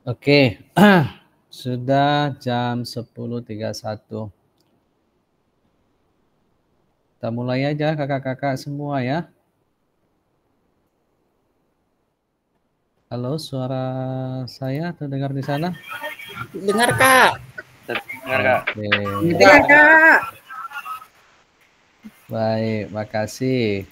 Oke, sudah jam 10.31. Kita mulai aja kakak-kakak semua ya. Halo, suara saya terdengar di sana? Dengar, Kak. Dengar, Kak. Oke. Dengar, Kak. Baik, makasih.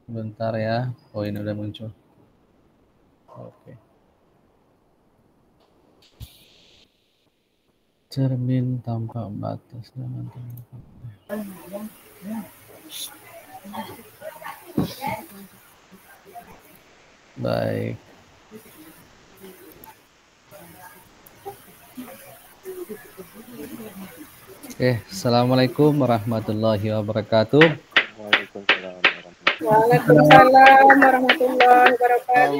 Bentar ya, poin udah muncul. Oke. Cermin tampak batas dengan baik. Oke, assalamualaikum warahmatullahi wabarakatuh. Waalaikumsalam warahmatullahi wabarakatuh.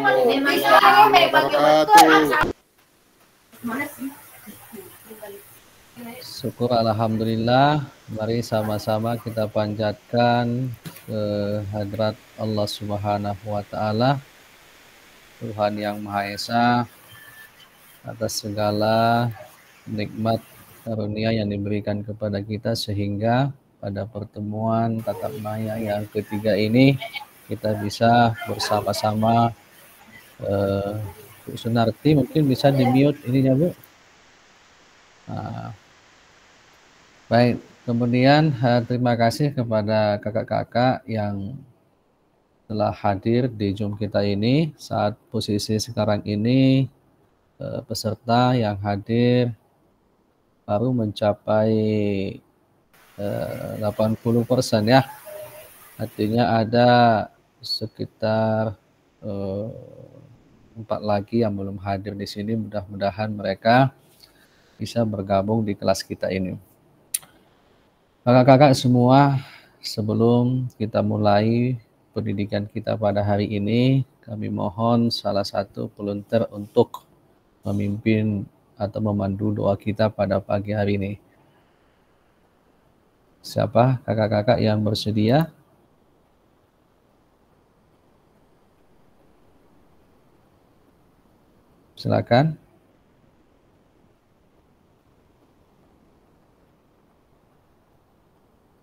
Syukur alhamdulillah, mari sama-sama kita panjatkan kehadrat Allah Subhanahu wa taala, Tuhan yang Maha Esa, atas segala nikmat karunia yang diberikan kepada kita sehingga pada pertemuan tatap maya yang ketiga ini kita bisa bersama-sama. Bu Sunarti mungkin bisa di mute ininya Bu. Nah, baik, kemudian terima kasih kepada kakak-kakak yang telah hadir di Zoom kita ini. Saat posisi sekarang ini peserta yang hadir baru mencapai 80% ya. Artinya ada sekitar 4 lagi yang belum hadir di sini. Mudah-mudahan mereka bisa bergabung di kelas kita ini. Kakak-kakak semua, sebelum kita mulai pendidikan kita pada hari ini, kami mohon salah satu volunteer untuk memimpin atau memandu doa kita pada pagi hari ini. Siapa kakak-kakak yang bersedia? Silakan.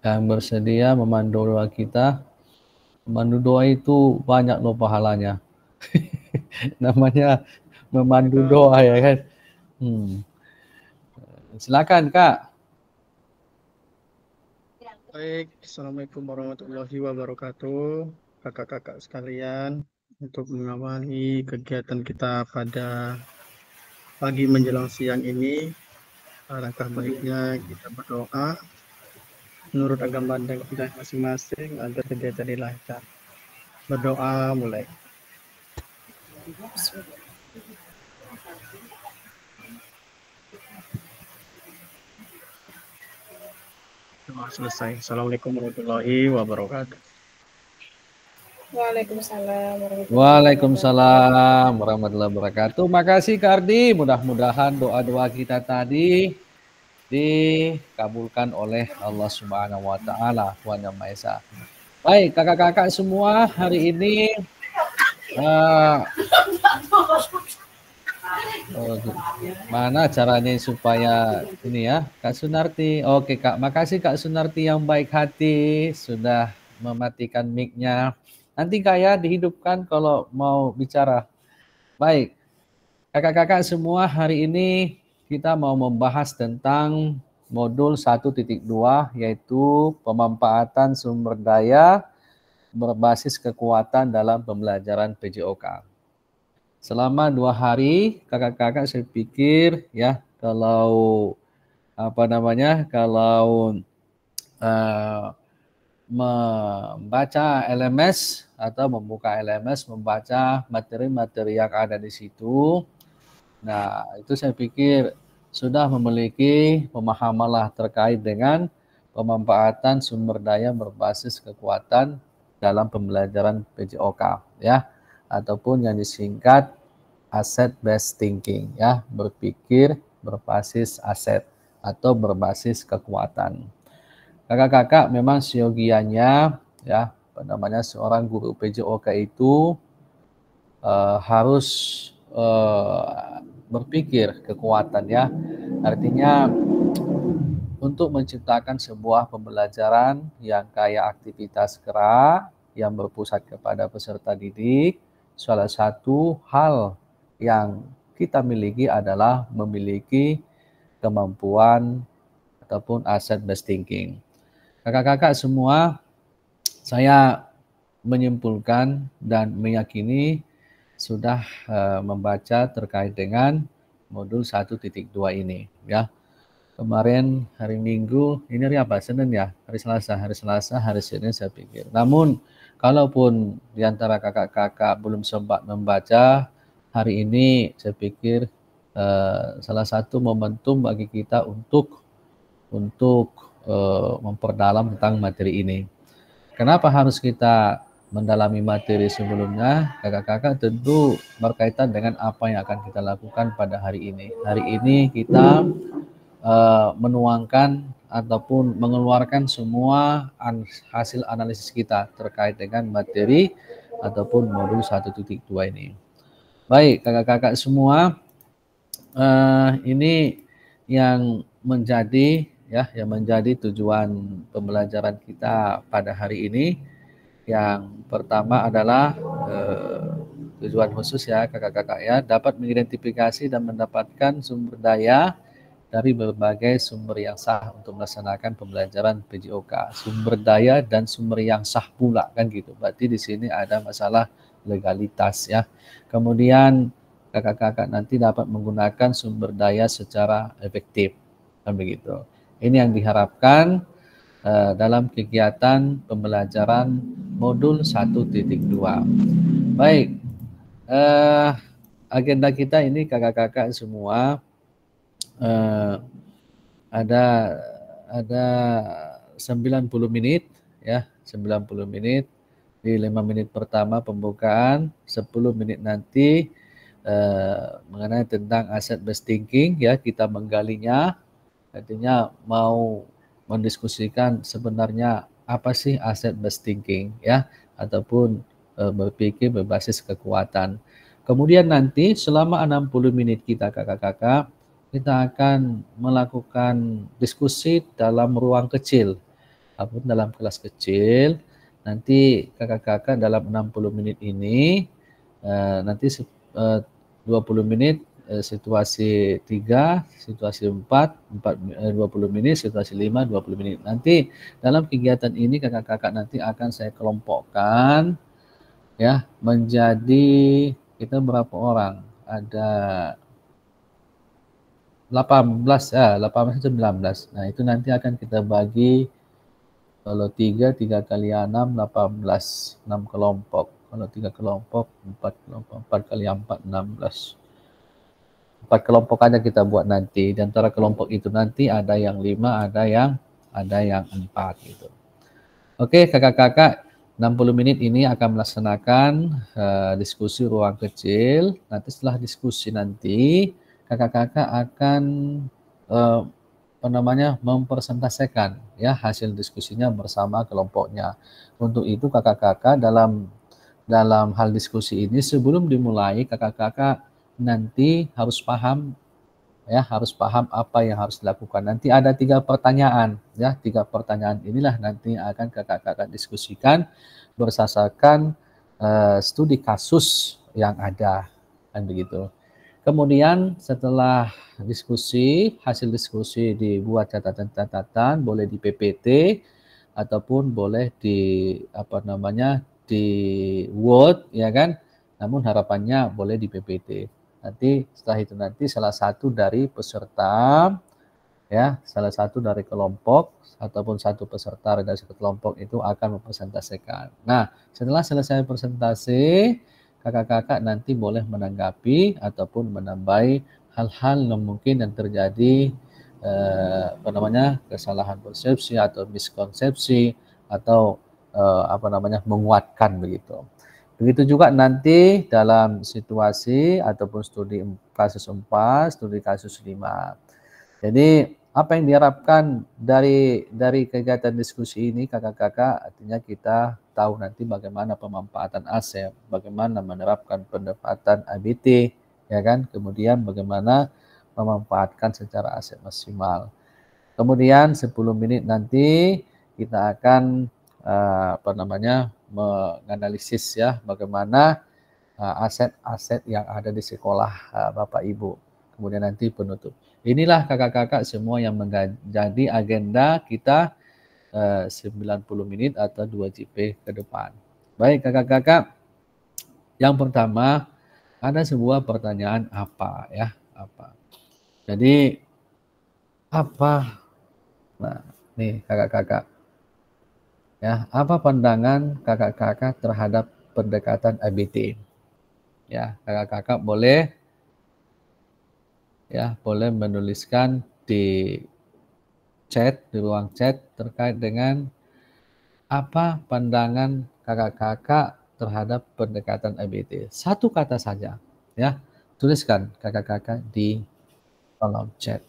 Yang bersedia memandu doa kita. Memandu doa itu banyak loh pahalanya. Namanya memandu doa ya kan. Silakan Kak. Baik, Assalamualaikum warahmatullahi wabarakatuh. Kakak-kakak sekalian, untuk mengawali kegiatan kita pada pagi menjelang siang ini, alangkah baiknya kita berdoa menurut agama dan masing-masing agar kegiatan ini lancar. Berdoa mulai. Doa selesai. Assalamualaikum warahmatullahi wabarakatuh. Waalaikumsalam warahmatullahi wabarakatuh. Makasih Kak Ardi. Mudah-mudahan doa-doa kita tadi dikabulkan oleh Allah Subhanahu wa taala, Tuhan Yang Maha Esa. Baik, kakak-kakak semua, hari ini mana caranya supaya ini ya, Kak Sunarti. Oke Kak, makasih Kak Sunarti yang baik hati sudah mematikan mic-nya. Nanti Kak ya dihidupkan kalau mau bicara. Baik, kakak-kakak semua, hari ini kita mau membahas tentang modul 1.2 yaitu pemanfaatan sumber daya berbasis kekuatan dalam pembelajaran PJOK. Selama 2 hari kakak-kakak saya pikir ya kalau membaca LMS atau membuka LMS, membaca materi-materi yang ada di situ, Nah, itu saya pikir sudah memiliki pemahamanlah terkait dengan pemanfaatan sumber daya berbasis kekuatan dalam pembelajaran PJOK ya, ataupun yang disingkat asset based thinking ya, berpikir berbasis aset atau berbasis kekuatan. Kakak-kakak memang siogianya ya, apa namanya, seorang guru PJOK itu harus berpikir kekuatan ya. Artinya untuk menciptakan sebuah pembelajaran yang kaya aktivitas gerak, yang berpusat kepada peserta didik, salah satu hal yang kita miliki adalah memiliki kemampuan ataupun asset based thinking. Kakak-kakak semua, saya menyimpulkan dan meyakini sudah membaca terkait dengan modul 1.2 ini ya. Kemarin hari Minggu, ini hari apa? Senin ya? Hari Selasa, hari Senin saya pikir. Namun, kalaupun di antara kakak-kakak belum sempat membaca, hari ini saya pikir salah satu momentum bagi kita untuk memperdalam tentang materi ini. Kenapa harus kita mendalami materi sebelumnya? Kakak-kakak tentu berkaitan dengan apa yang akan kita lakukan pada hari ini. Hari ini kita menuangkan ataupun mengeluarkan semua hasil analisis kita terkait dengan materi ataupun modul 1.2 ini. Baik, kakak-kakak semua, ini yang menjadi yang menjadi tujuan pembelajaran kita pada hari ini. Yang pertama adalah tujuan khusus ya kakak-kakak ya, dapat mengidentifikasi dan mendapatkan sumber daya dari berbagai sumber yang sah untuk melaksanakan pembelajaran PJOK. Sumber daya dan sumber yang sah pula kan gitu. Berarti di sini ada masalah legalitas ya. Kemudian kakak-kakak nanti dapat menggunakan sumber daya secara efektif kan begitu. Ini yang diharapkan dalam kegiatan pembelajaran modul 1.2. Baik, agenda kita ini kakak-kakak semua ada 90 menit ya, 90 menit. Di 5 menit pertama pembukaan, 10 menit nanti mengenai tentang asset based thinking ya, kita menggalinya. Artinya mau mendiskusikan sebenarnya apa sih asset based thinking ya, ataupun berpikir berbasis kekuatan. Kemudian nanti selama 60 menit kita kakak-kakak, kita akan melakukan diskusi dalam ruang kecil ataupun dalam kelas kecil. Nanti kakak-kakak dalam 60 menit ini nanti 20 menit situasi 3, situasi 4, 20 menit, situasi 5, 20 menit. Nanti dalam kegiatan ini kakak-kakak nanti akan saya kelompokkan ya menjadi, kita berapa orang? Ada 18 ya, 18 atau 19. Nah, itu nanti akan kita bagi kalau 3 kali 6, 18, 6 kelompok. Kalau 3 kelompok, 4 kelompok, 4 kali 4, 16. 4 kelompok aja kita buat nanti. Di antara kelompok itu nanti ada yang 5, ada yang 4 gitu. Oke, kakak-kakak, 60 menit ini akan melaksanakan diskusi ruang kecil. Nanti setelah diskusi nanti, kakak-kakak akan mempresentasikan ya hasil diskusinya bersama kelompoknya. Untuk itu kakak-kakak dalam hal diskusi ini sebelum dimulai, kakak-kakak nanti harus paham apa yang harus dilakukan. Nanti ada 3 pertanyaan ya, 3 pertanyaan inilah nanti akan kakak-kakak diskusikan berdasarkan studi kasus yang ada kan begitu. Kemudian setelah diskusi, hasil diskusi dibuat catatan-catatan, boleh di PPT ataupun boleh di di Word ya kan. Namun harapannya boleh di PPT. Nanti setelah itu nanti salah satu dari peserta ya, salah satu dari kelompok ataupun satu peserta dari satu kelompok itu akan mempresentasikan. Nah, setelah selesai presentasi, kakak-kakak nanti boleh menanggapi ataupun menambahi hal-hal yang mungkin yang terjadi kesalahan persepsi atau miskonsepsi atau menguatkan begitu. Begitu juga nanti dalam situasi ataupun studi kasus 4, studi kasus 5. Jadi apa yang diharapkan dari kegiatan diskusi ini kakak-kakak, artinya kita tahu nanti bagaimana pemanfaatan aset, bagaimana menerapkan pendekatan ABT, ya kan? Kemudian bagaimana memanfaatkan secara aset maksimal. Kemudian 10 menit nanti kita akan menganalisis ya bagaimana aset-aset yang ada di sekolah Bapak Ibu. Kemudian nanti penutup. Inilah kakak-kakak semua yang menjadi agenda kita 90 menit atau 2 JP ke depan. Baik kakak-kakak, yang pertama ada sebuah pertanyaan apa ya? Apa? Jadi apa? Nah, nih kakak-kakak. Ya, apa pandangan kakak-kakak terhadap pendekatan ABT? Ya, kakak-kakak boleh menuliskan di ruang chat terkait dengan apa pandangan kakak-kakak terhadap pendekatan ABT. Satu kata saja, ya. Tuliskan kakak-kakak di kolom chat.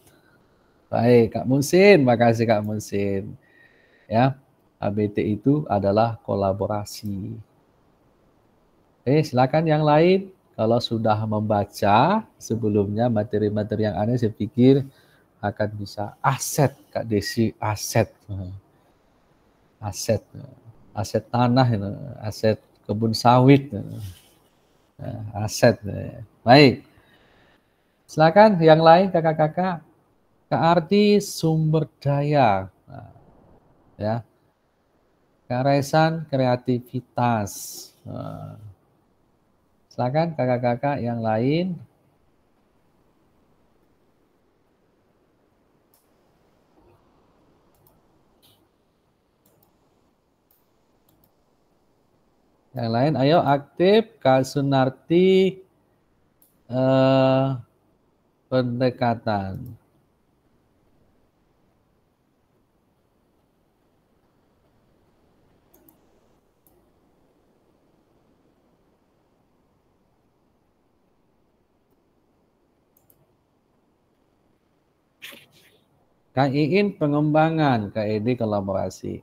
Baik, Kak Musin, makasih Kak Musin. Ya, ABT itu adalah kolaborasi. Silakan yang lain. Kalau sudah membaca sebelumnya materi-materi yang ada, saya pikir akan bisa aset, Kak Desi, aset. Aset tanah, aset kebun sawit, aset. Baik, silakan yang lain kakak-kakak. Kak Arti sumber daya, ya. Kak Resan kreativitas. Silakan kakak-kakak yang lain. Yang lain, ayo aktif. Kak Sunarti pendekatan. Kak Iin pengembangan, Kak Edi kolaborasi.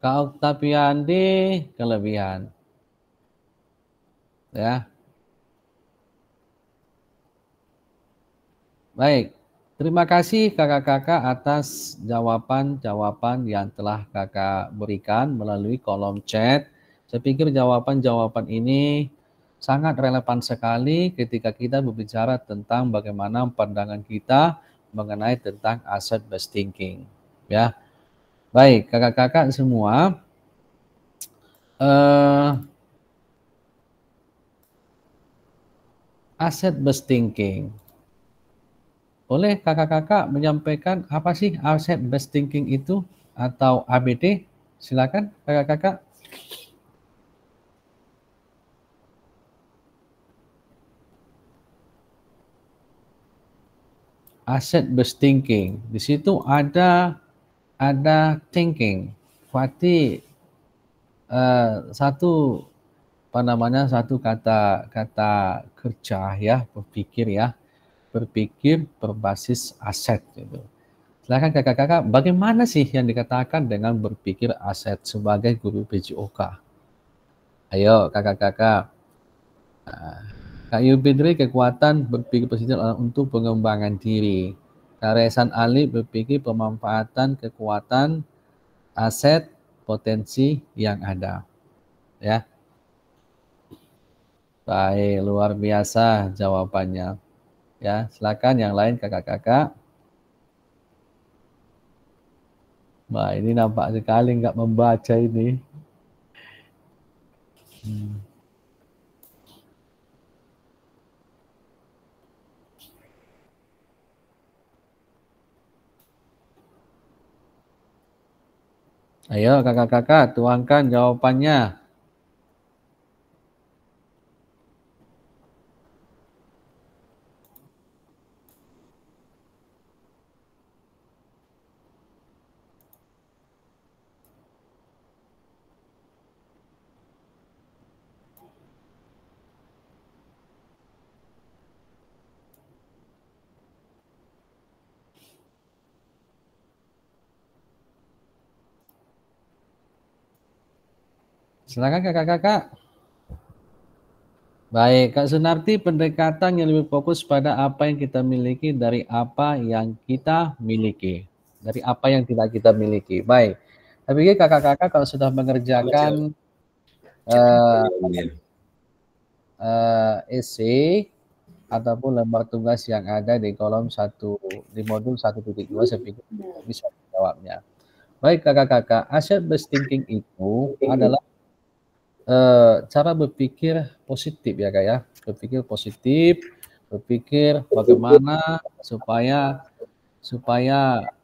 Kak Oktaviandi kelebihan. Ya. Baik. Terima kasih kakak-kakak atas jawaban-jawaban yang telah kakak berikan melalui kolom chat. Saya pikir jawaban-jawaban ini sangat relevan sekali ketika kita berbicara tentang bagaimana pandangan kita mengenai tentang asset based thinking. Ya. Baik, kakak-kakak semua. Asset based thinking. Boleh kakak-kakak menyampaikan apa sih asset based thinking itu atau ABT? Silakan kakak-kakak. Asset based thinking. Di situ ada thinking. Berarti satu kata kerja ya, berpikir ya. Berpikir berbasis aset gitu. Silakan kakak-kakak, bagaimana sih yang dikatakan dengan berpikir aset sebagai guru PJOK? Ayo kakak-kakak. Kak Yubidri kekuatan berpikir positif untuk pengembangan diri. Kak Resan Ali berpikir pemanfaatan kekuatan aset potensi yang ada. Ya. Baik, luar biasa jawabannya. Ya, silakan yang lain kakak-kakak. Wah, ini nampak sekali nggak membaca ini. Ayo kakak-kakak tuangkan jawabannya. Silakan kakak-kakak. Baik, Kak Sunarti, pendekatan yang lebih fokus pada apa yang kita miliki dari apa yang kita miliki. Dari apa yang tidak kita miliki. Baik. Saya pikir kakak-kakak kalau sudah mengerjakan essay ataupun lembar tugas yang ada di kolom 1 di modul 1.2, saya pikir bisa menjawabnya. Baik kakak-kakak, asset based thinking itu adalah cara berpikir positif ya kak ya, berpikir positif, berpikir bagaimana supaya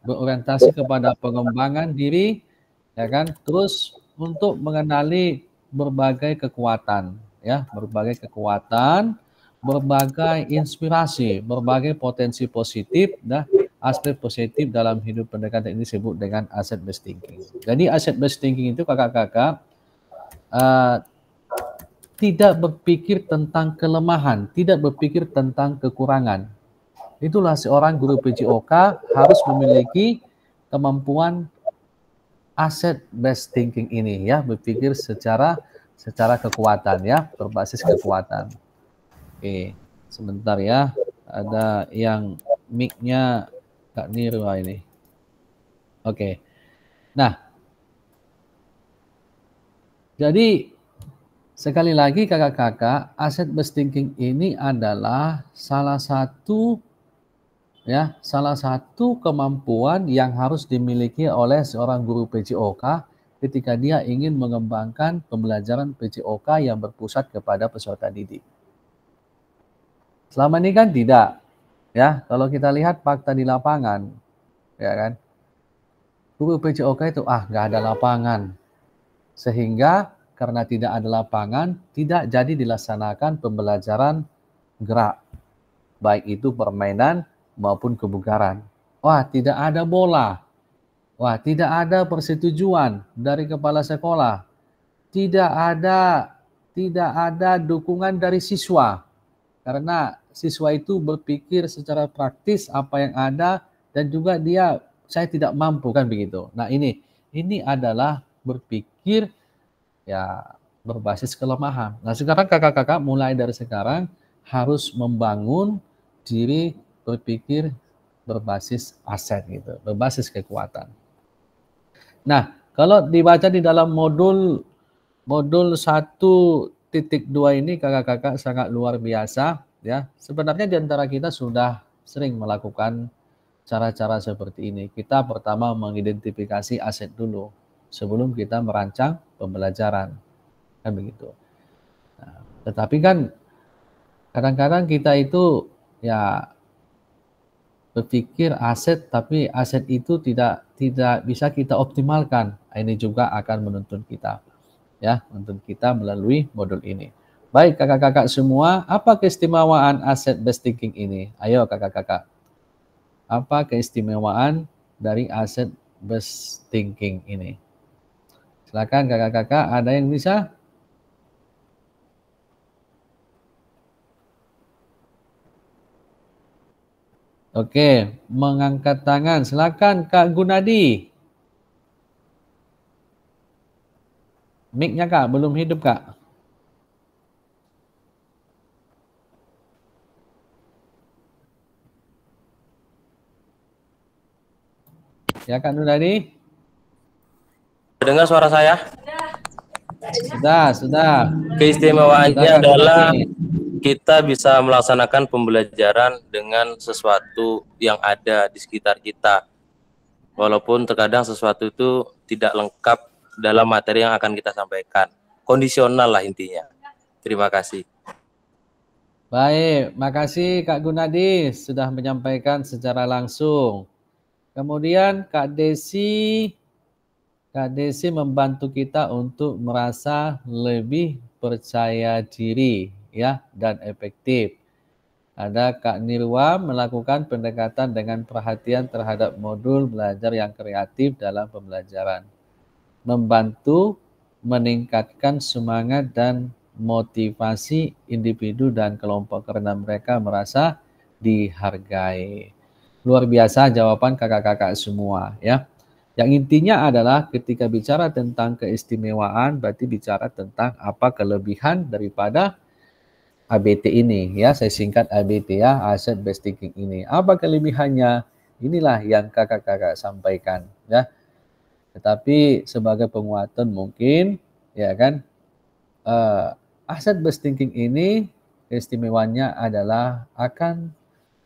berorientasi kepada pengembangan diri, ya kan, terus untuk mengenali berbagai kekuatan, ya, berbagai kekuatan, berbagai inspirasi, berbagai potensi positif, dan aspek positif dalam hidup pendekatan ini disebut dengan asset based thinking. Jadi asset based thinking itu kakak-kakak tidak berpikir tentang kelemahan, tidak berpikir tentang kekurangan. Itulah seorang guru PJOK harus memiliki kemampuan asset based thinking ini ya, berpikir secara kekuatan ya, berbasis kekuatan. Oke, sebentar ya, ada yang mic-nya Kak Nirwa ini. Oke. Nah, jadi sekali lagi kakak-kakak, asset based thinking ini adalah salah satu kemampuan yang harus dimiliki oleh seorang guru PJOK ketika dia ingin mengembangkan pembelajaran PJOK yang berpusat kepada peserta didik. Selama ini kan tidak, ya. Kalau kita lihat fakta di lapangan, ya kan, guru PJOK itu nggak ada lapangan, sehingga karena tidak ada lapangan, tidak jadi dilaksanakan pembelajaran gerak, baik itu permainan maupun kebugaran. Wah, tidak ada bola. Wah, tidak ada persetujuan dari kepala sekolah. Tidak ada dukungan dari siswa. Karena siswa itu berpikir secara praktis apa yang ada dan juga saya tidak mampu kan begitu. Nah, ini adalah berpikir ya berbasis kelemahan. Nah, sekarang kakak-kakak mulai dari sekarang harus membangun diri berpikir berbasis aset gitu, berbasis kekuatan. Nah, kalau dibaca di dalam modul 1.2 ini kakak-kakak sangat luar biasa ya. Sebenarnya di antara kita sudah sering melakukan cara-cara seperti ini. Kita pertama mengidentifikasi aset dulu sebelum kita merancang pembelajaran. Kan begitu. Nah, tetapi kan kadang-kadang kita itu ya berpikir aset, tapi aset itu tidak bisa kita optimalkan. Ini juga akan menuntun kita, ya, menuntun kita melalui modul ini. Baik kakak-kakak semua, apa keistimewaan asset based thinking ini? Ayo kakak-kakak, apa keistimewaan dari asset based thinking ini? Silakan kakak-kakak, ada yang bisa? Oke, mengangkat tangan. Silakan Kak Gunadi. Mic-nya Kak, belum hidup Kak. Ya Kak Gunadi. Dengar suara saya? Sudah. Keistimewaannya adalah kita bisa melaksanakan pembelajaran dengan sesuatu yang ada di sekitar kita. Walaupun terkadang sesuatu itu tidak lengkap dalam materi yang akan kita sampaikan. Kondisional lah intinya. Terima kasih. Baik, makasih Kak Gunadi sudah menyampaikan secara langsung. Kemudian Kak Desi Kak Desi membantu kita untuk merasa lebih percaya diri ya dan efektif. Ada Kak Nirwa melakukan pendekatan dengan perhatian terhadap modul belajar yang kreatif dalam pembelajaran. Membantu meningkatkan semangat dan motivasi individu dan kelompok karena mereka merasa dihargai. Luar biasa jawaban kakak-kakak semua ya. Yang intinya adalah ketika bicara tentang keistimewaan berarti bicara tentang apa kelebihan daripada ABT ini ya. Saya singkat ABT ya, Asset Based Thinking ini. Apa kelebihannya? Inilah yang kakak-kakak sampaikan ya. Tetapi sebagai penguatan mungkin ya kan Asset Based Thinking ini keistimewaannya adalah akan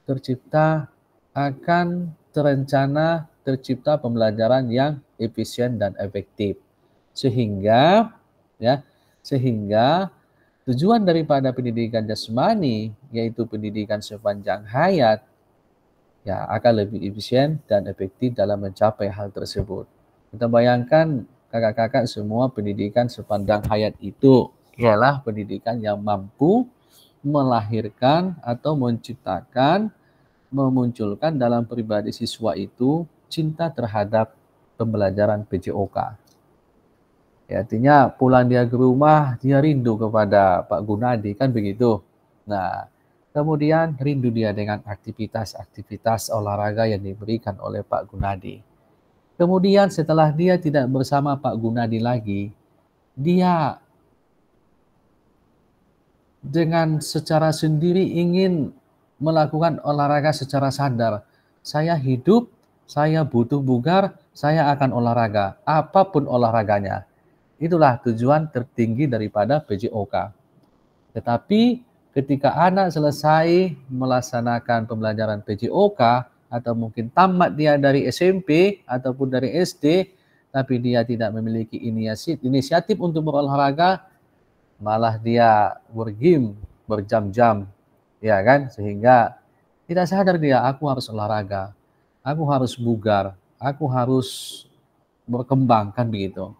tercipta, akan terencana tercipta pembelajaran yang efisien dan efektif. Sehingga tujuan daripada pendidikan jasmani yaitu pendidikan sepanjang hayat ya akan lebih efisien dan efektif dalam mencapai hal tersebut. Kita bayangkan kakak-kakak semua pendidikan sepanjang hayat itu ialah pendidikan yang mampu melahirkan atau menciptakan, memunculkan dalam pribadi siswa itu cinta terhadap pembelajaran PJOK. Ya, artinya pulang dia ke rumah, dia rindu kepada Pak Gunadi, kan begitu. Nah, kemudian rindu dia dengan aktivitas-aktivitas olahraga yang diberikan oleh Pak Gunadi. Kemudian setelah dia tidak bersama Pak Gunadi lagi, dia dengan secara sendiri ingin melakukan olahraga secara sadar. Saya hidup, saya butuh bugar, saya akan olahraga. Apapun olahraganya. Itulah tujuan tertinggi daripada PJOK. Tetapi ketika anak selesai melaksanakan pembelajaran PJOK, atau mungkin tamat dia dari SMP ataupun dari SD, tapi dia tidak memiliki inisiatif untuk berolahraga, malah dia bergame berjam-jam, ya kan? Sehingga tidak sadar dia, aku harus olahraga, aku harus bugar, aku harus berkembang, kan begitu.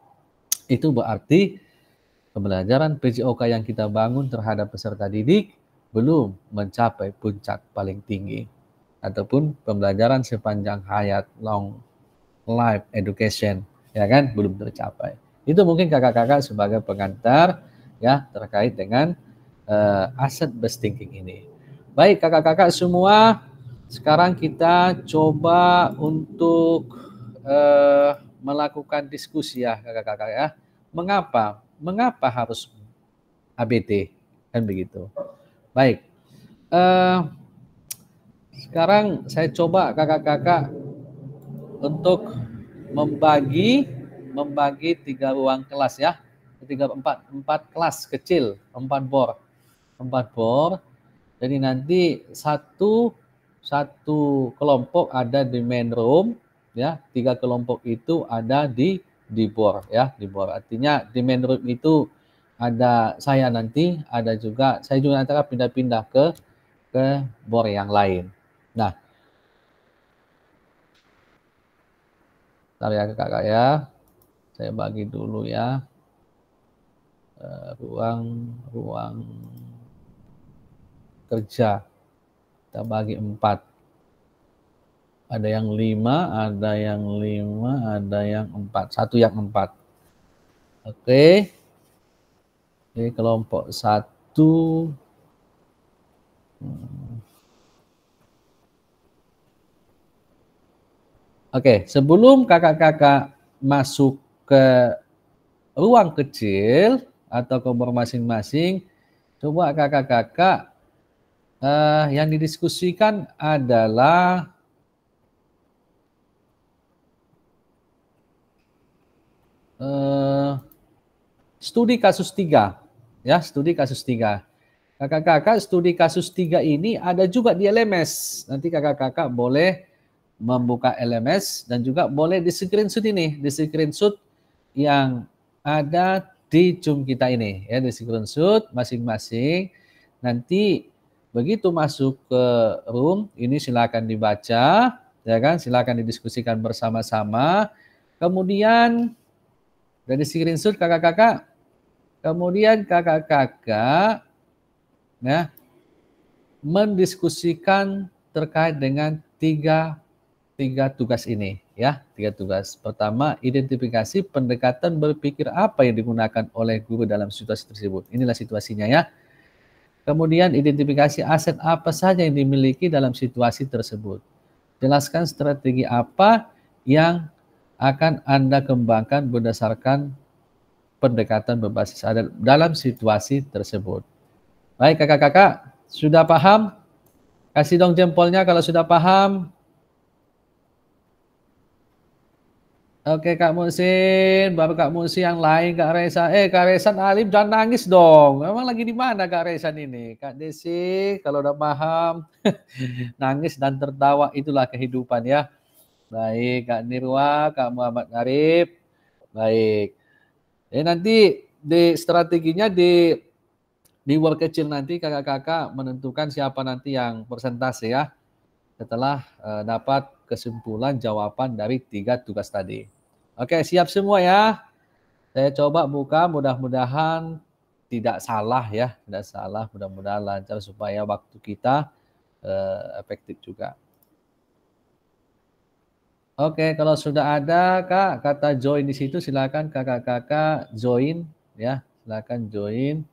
Itu berarti pembelajaran PJOK yang kita bangun terhadap peserta didik belum mencapai puncak paling tinggi, ataupun pembelajaran sepanjang hayat, long life education, ya kan, belum tercapai. Itu mungkin kakak-kakak sebagai pengantar ya terkait dengan asset based thinking ini. Baik kakak-kakak semua, sekarang kita coba untuk melakukan diskusi ya kakak-kakak ya. Mengapa harus ABT, kan begitu. Baik, sekarang saya coba kakak-kakak untuk membagi 3 ruang kelas ya. 4 kelas kecil, 4 bor. Jadi nanti satu kelompok ada di main room ya, 3 kelompok itu ada di bor ya, di bor. Artinya di main room itu ada saya nanti, saya juga nanti akan pindah-pindah ke bor yang lain. Nah, bentar ya kakak ya, saya bagi dulu ya. Ruang kerja kita bagi 4, ada yang 5, ada yang 5, ada yang 4, satu yang 4. Oke, jadi kelompok 1 Oke, sebelum kakak-kakak masuk ke ruang kecil atau kompor masing-masing, coba kakak-kakak yang didiskusikan adalah studi kasus 3 ya, studi kasus 3. Kakak-kakak studi kasus 3 ini ada juga di LMS. Nanti kakak-kakak boleh membuka LMS dan juga boleh di screenshot ini, di screenshot yang ada di Zoom kita ini ya, di screenshot masing-masing. Nanti begitu masuk ke room ini silakan dibaca ya kan, silakan didiskusikan bersama-sama. Kemudian Sudah di screenshot kakak-kakak? Kemudian kakak-kakak ya, mendiskusikan terkait dengan tiga tugas ini ya, tiga tugas. Pertama, identifikasi pendekatan berpikir apa yang digunakan oleh guru dalam situasi tersebut. Inilah situasinya ya. Kemudian identifikasi aset apa saja yang dimiliki dalam situasi tersebut. Jelaskan strategi apa yang akan Anda kembangkan berdasarkan pendekatan berbasis adat dalam situasi tersebut. Baik kakak-kakak, sudah paham? Kasih dong jempolnya kalau sudah paham. Oke Kak Musin, baru Kak Musin yang lain Kak Reza. Kak Reza Alim jangan nangis dong. Memang lagi di mana Kak Reza ini? Kak Desi, kalau udah paham, nangis dan tertawa itulah kehidupan ya. Baik Kak Nirwa, Kak Muhammad Arif. Baik. Nanti di strateginya di work kecil nanti kakak-kakak menentukan siapa nanti yang persentase ya. Setelah dapat kesimpulan jawaban dari tiga tugas tadi. Oke, siap semua ya. Saya coba buka, mudah-mudahan tidak salah ya, tidak salah, mudah-mudahan lancar supaya waktu kita efektif juga. Oke, kalau sudah ada Kak, kata join di situ silakan kakak-kakak join ya, silakan join.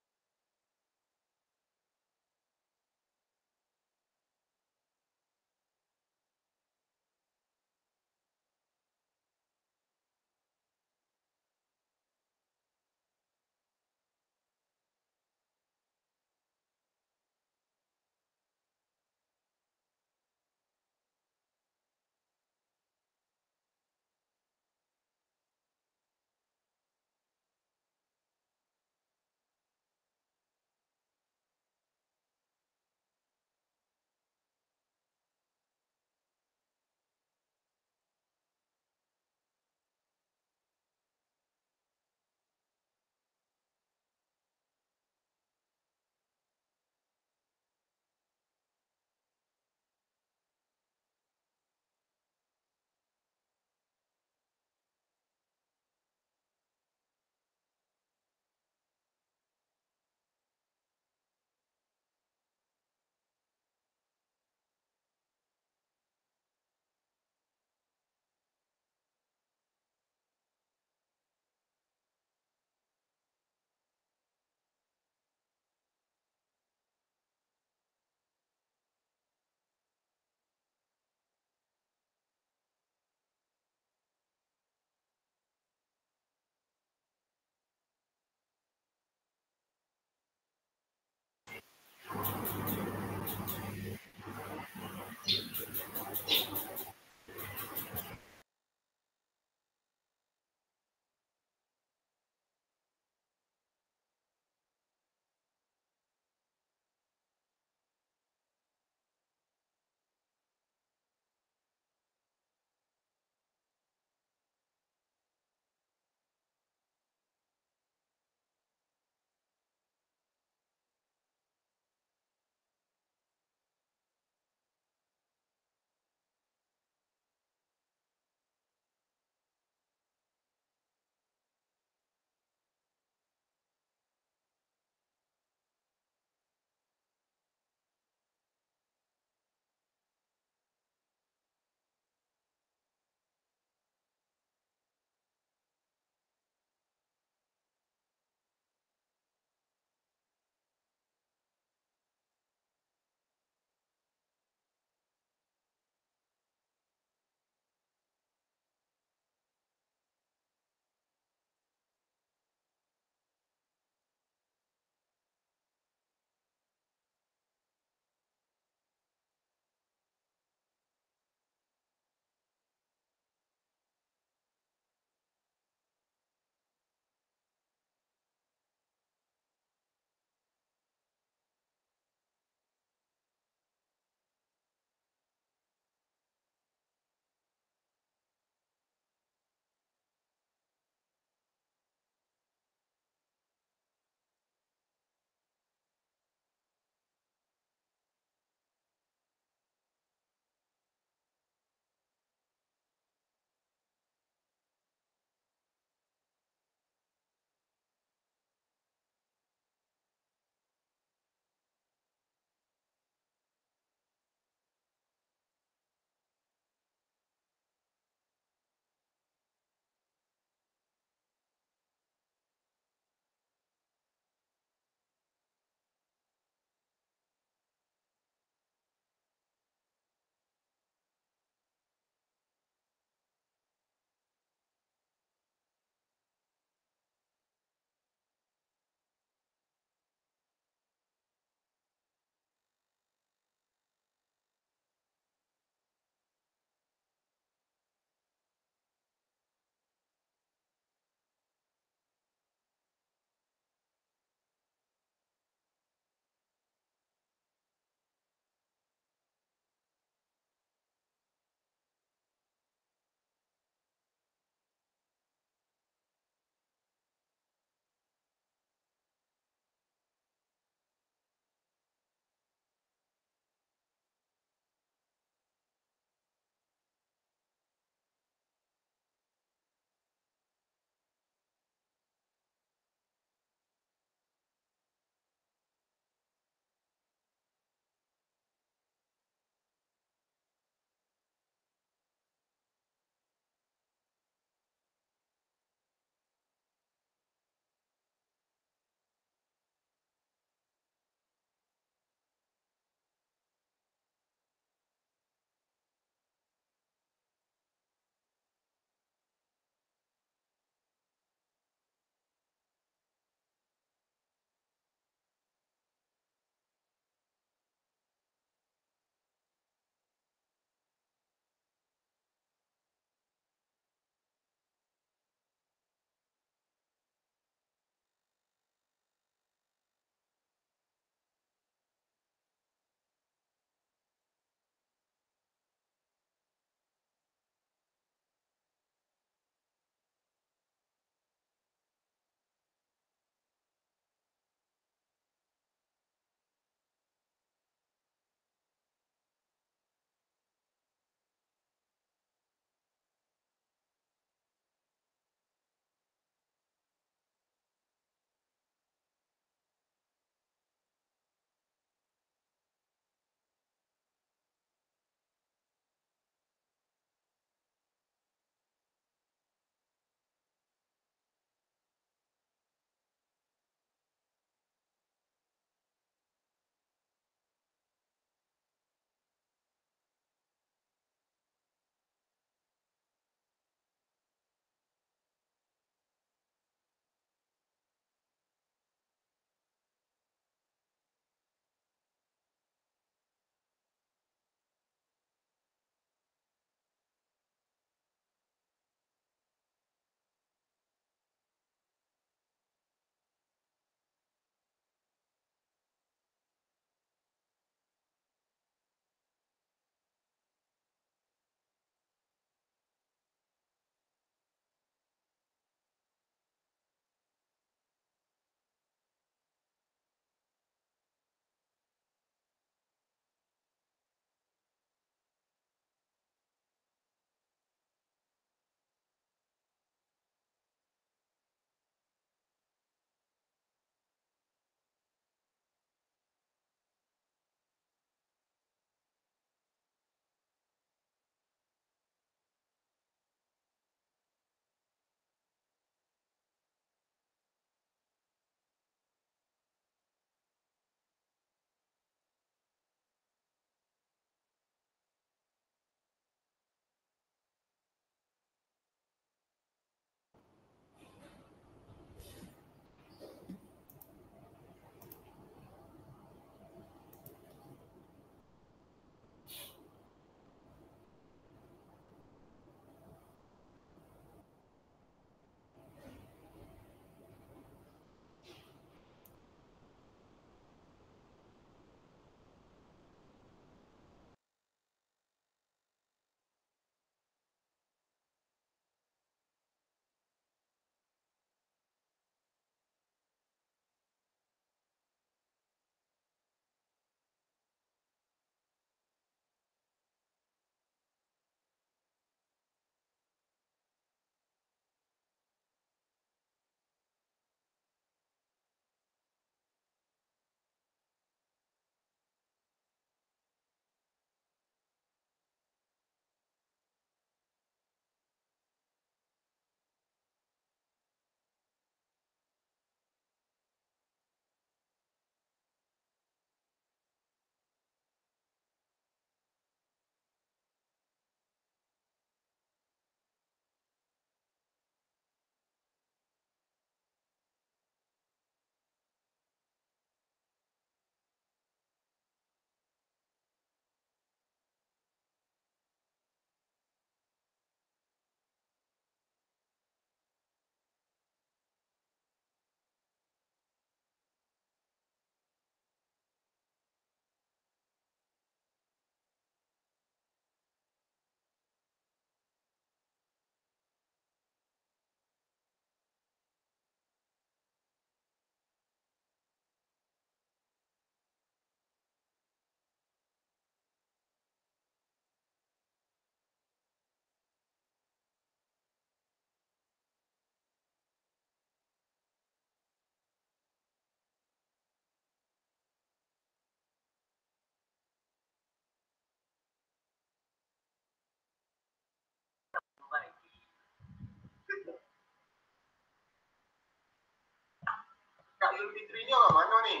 Idul Fitrinya mana nih?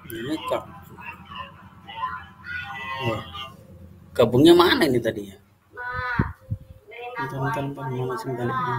Ini gabungnya mana ini tadi ya? Bentar, mana sih baliknya?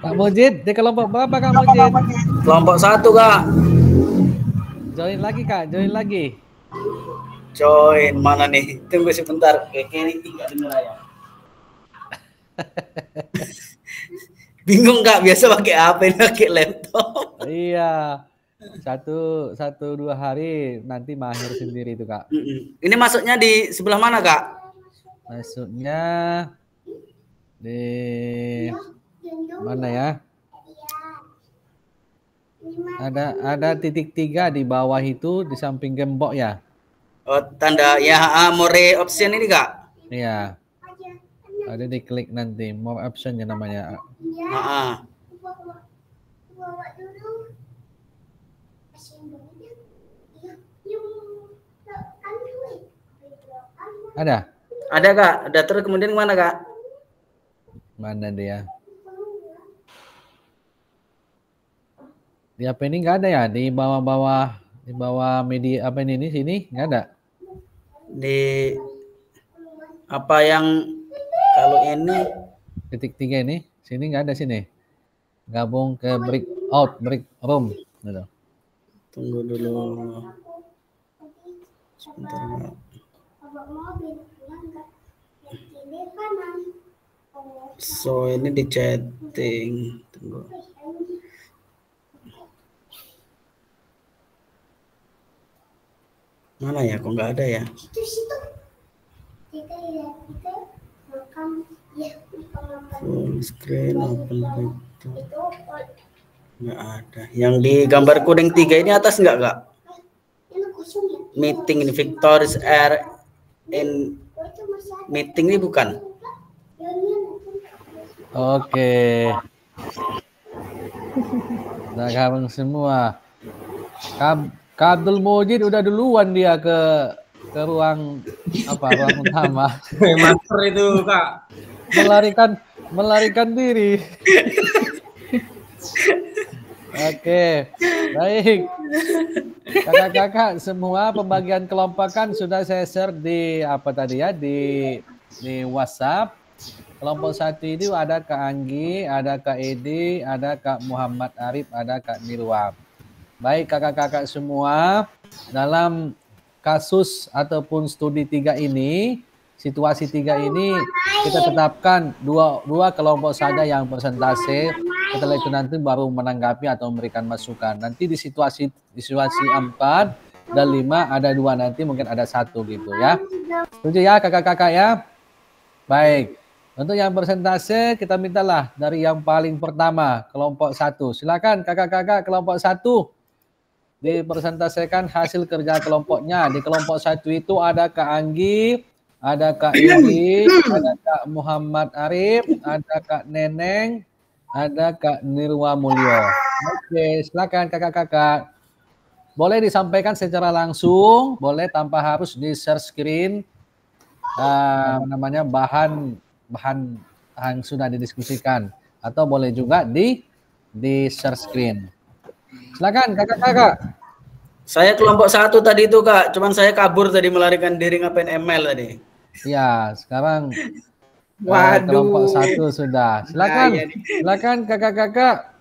Kak Mujid, di kelompok berapa Kak Mujid? Kelompok 1 Kak. Join lagi Kak, join lagi. Join mana nih? Tunggu sebentar. Kayaknya ini nggak dengar ya. Bingung Kak, biasa pakai HP, pakai laptop. Iya. Satu dua hari nanti mahir sendiri itu Kak. Ini masuknya di sebelah mana Kak? Masuknya di mana ya? Ada titik 3 di bawah itu di samping gembok ya. Oh, tanda ya, more option ini Kak. Iya. Ada diklik nanti more option ya namanya. Ada? Ada Kak. Ada, terus kemudian mana Kak? Mana dia? Di apa ini nggak ada ya? Di bawah media apa ini sini nggak ada? Di apa yang kalau ini titik 3 ini sini nggak ada sini. Gabung ke breakout room. Gitu. Tunggu dulu. Sebentar Kak. So ini di chatting. Tunggu. Mana ya? Kok nggak ada ya? Full screen open laptop. Nggak ada. Yang di gambar kuning 3 ini atas nggak Kak? Meeting ini Victorious Air in meeting ini bukan? Oke. Udah gabung semua. Abdul Mujid udah duluan dia ke ruang ruang utama. Master itu Kak. Melarikan diri. Oke, baik. Kakak-kakak semua pembagian kelompokan sudah saya share di di WhatsApp. Kelompok 1 ini ada Kak Anggi, ada Kak Edi, ada Kak Muhammad Arif, ada Kak Nirwam. Baik kakak-kakak semua, dalam kasus ataupun studi 3 ini, situasi 3 ini kita tetapkan dua kelompok saja yang persentase. Setelah itu nanti baru menanggapi atau memberikan masukan. Nanti di situasi 4 dan 5 ada 2, nanti mungkin ada 1 gitu ya. Setuju ya kakak-kakak ya? Baik. Untuk yang persentase kita mintalah dari yang paling pertama, kelompok 1. Silakan kakak-kakak kelompok 1. Dipresentasikan hasil kerja kelompoknya. Di kelompok 1 itu ada Kak Anggi, ada Kak Edi, ada Kak Muhammad Arif, ada Kak Neneng, ada Kak Nirwa Mulyo. Oke, silakan kakak-kakak. Boleh disampaikan secara langsung, boleh tanpa harus di share screen bahan yang sudah didiskusikan, atau boleh juga di share screen. Silakan kakak-kakak. Saya kelompok 1 tadi itu Kak, cuman saya kabur tadi melarikan diri ngapain ML tadi. Ya, sekarang Waduh. kelompok 1 sudah. Silakan kakak-kakak.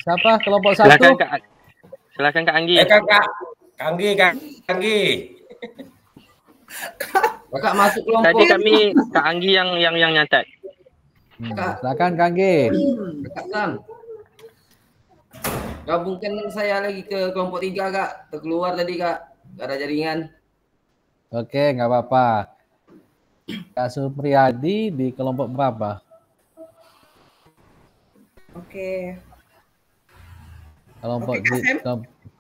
Siapa kelompok 1? Silakan Kak Anggi. Kakak Anggi. Kakak masuk kelompok. Tadi kami Kak Anggi yang nyatet. Silakan Kak Anggi. Kakak Kang. Gabungkan saya lagi ke kelompok 3 Kak. Terkeluar tadi Kak. Gak ada jaringan. Oke, nggak apa-apa. Kak Supriyadi di kelompok berapa? Oke. Kelompok Oke, Kak Sam.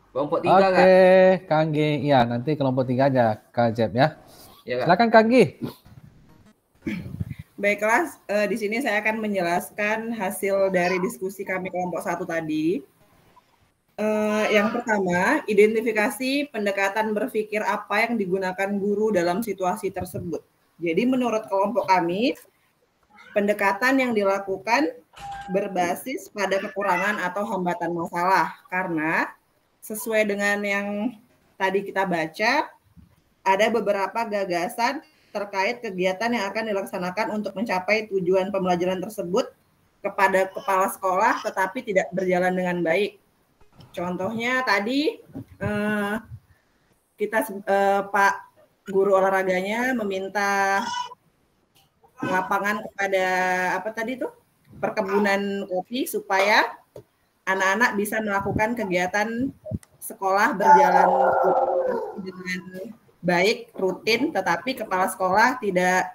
Kelompok 3 Kak. Oke, Kak Anggi. Iya, nanti kelompok 3 aja Kak Jeb ya. Ya, Kak. Silakan Kak Anggi. Baiklah, di sini saya akan menjelaskan hasil dari diskusi kami kelompok 1 tadi. Yang pertama, identifikasi pendekatan berpikir apa yang digunakan guru dalam situasi tersebut. Jadi menurut kelompok kami, pendekatan yang dilakukan berbasis pada kekurangan atau hambatan masalah. Karena sesuai dengan yang tadi kita baca, ada beberapa gagasan terkait kegiatan yang akan dilaksanakan untuk mencapai tujuan pembelajaran tersebut kepada kepala sekolah tetapi tidak berjalan dengan baik. Contohnya tadi Pak guru olahraganya meminta lapangan kepada perkebunan kopi supaya anak-anak bisa melakukan kegiatan sekolah berjalan dengan baik, rutin, tetapi kepala sekolah tidak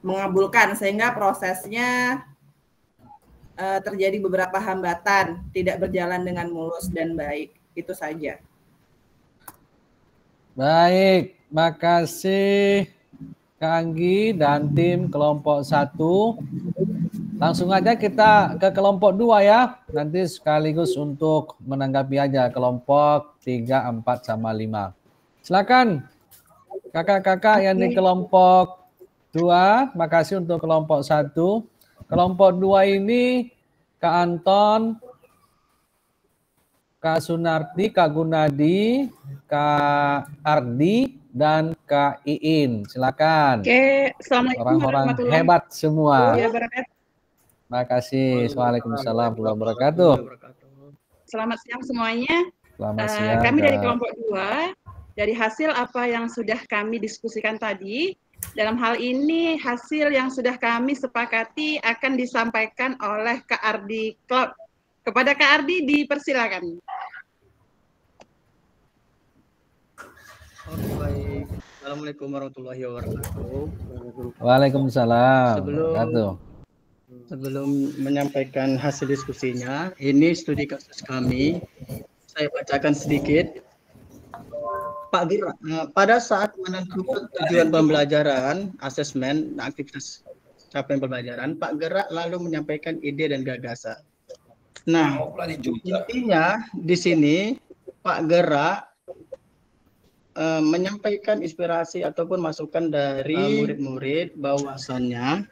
mengabulkan sehingga prosesnya terjadi beberapa hambatan, tidak berjalan dengan mulus dan baik. Itu saja. Baik, makasih Kak Anggi dan tim kelompok 1. Langsung aja kita ke kelompok 2 ya. Nanti sekaligus untuk menanggapi aja kelompok 3, 4, sama 5. Silakan kakak-kakak yang di kelompok 2. Makasih untuk kelompok 1. Kelompok 2 ini Kak Anton, Kak Sunarti, Kak Gunadi, Kak Ardi, dan Kak Iin. Silakan. Oke, Assalamualaikum orang-orang hebat semua. Makasih. Waalaikumsalam warahmatullahi wabarakatuh. Selamat siang semuanya. Selamat siang. Kami dari kelompok 2, dari hasil apa yang sudah kami diskusikan tadi, dalam hal ini hasil yang sudah kami sepakati akan disampaikan oleh Kak Ardi Cloud. Kepada Kak Ardi dipersilakan. Oke, baik. Assalamualaikum warahmatullahi wabarakatuh. Waalaikumsalam. Sebelum menyampaikan hasil diskusinya, ini studi kasus kami. Saya bacakan sedikit. Pak Gira, pada saat menentukan tujuan pembelajaran, asesmen, aktivitas capaian pembelajaran, Pak Gerak lalu menyampaikan ide dan gagasan. Nah, intinya di sini Pak Gerak menyampaikan inspirasi ataupun masukan dari murid-murid bahwasannya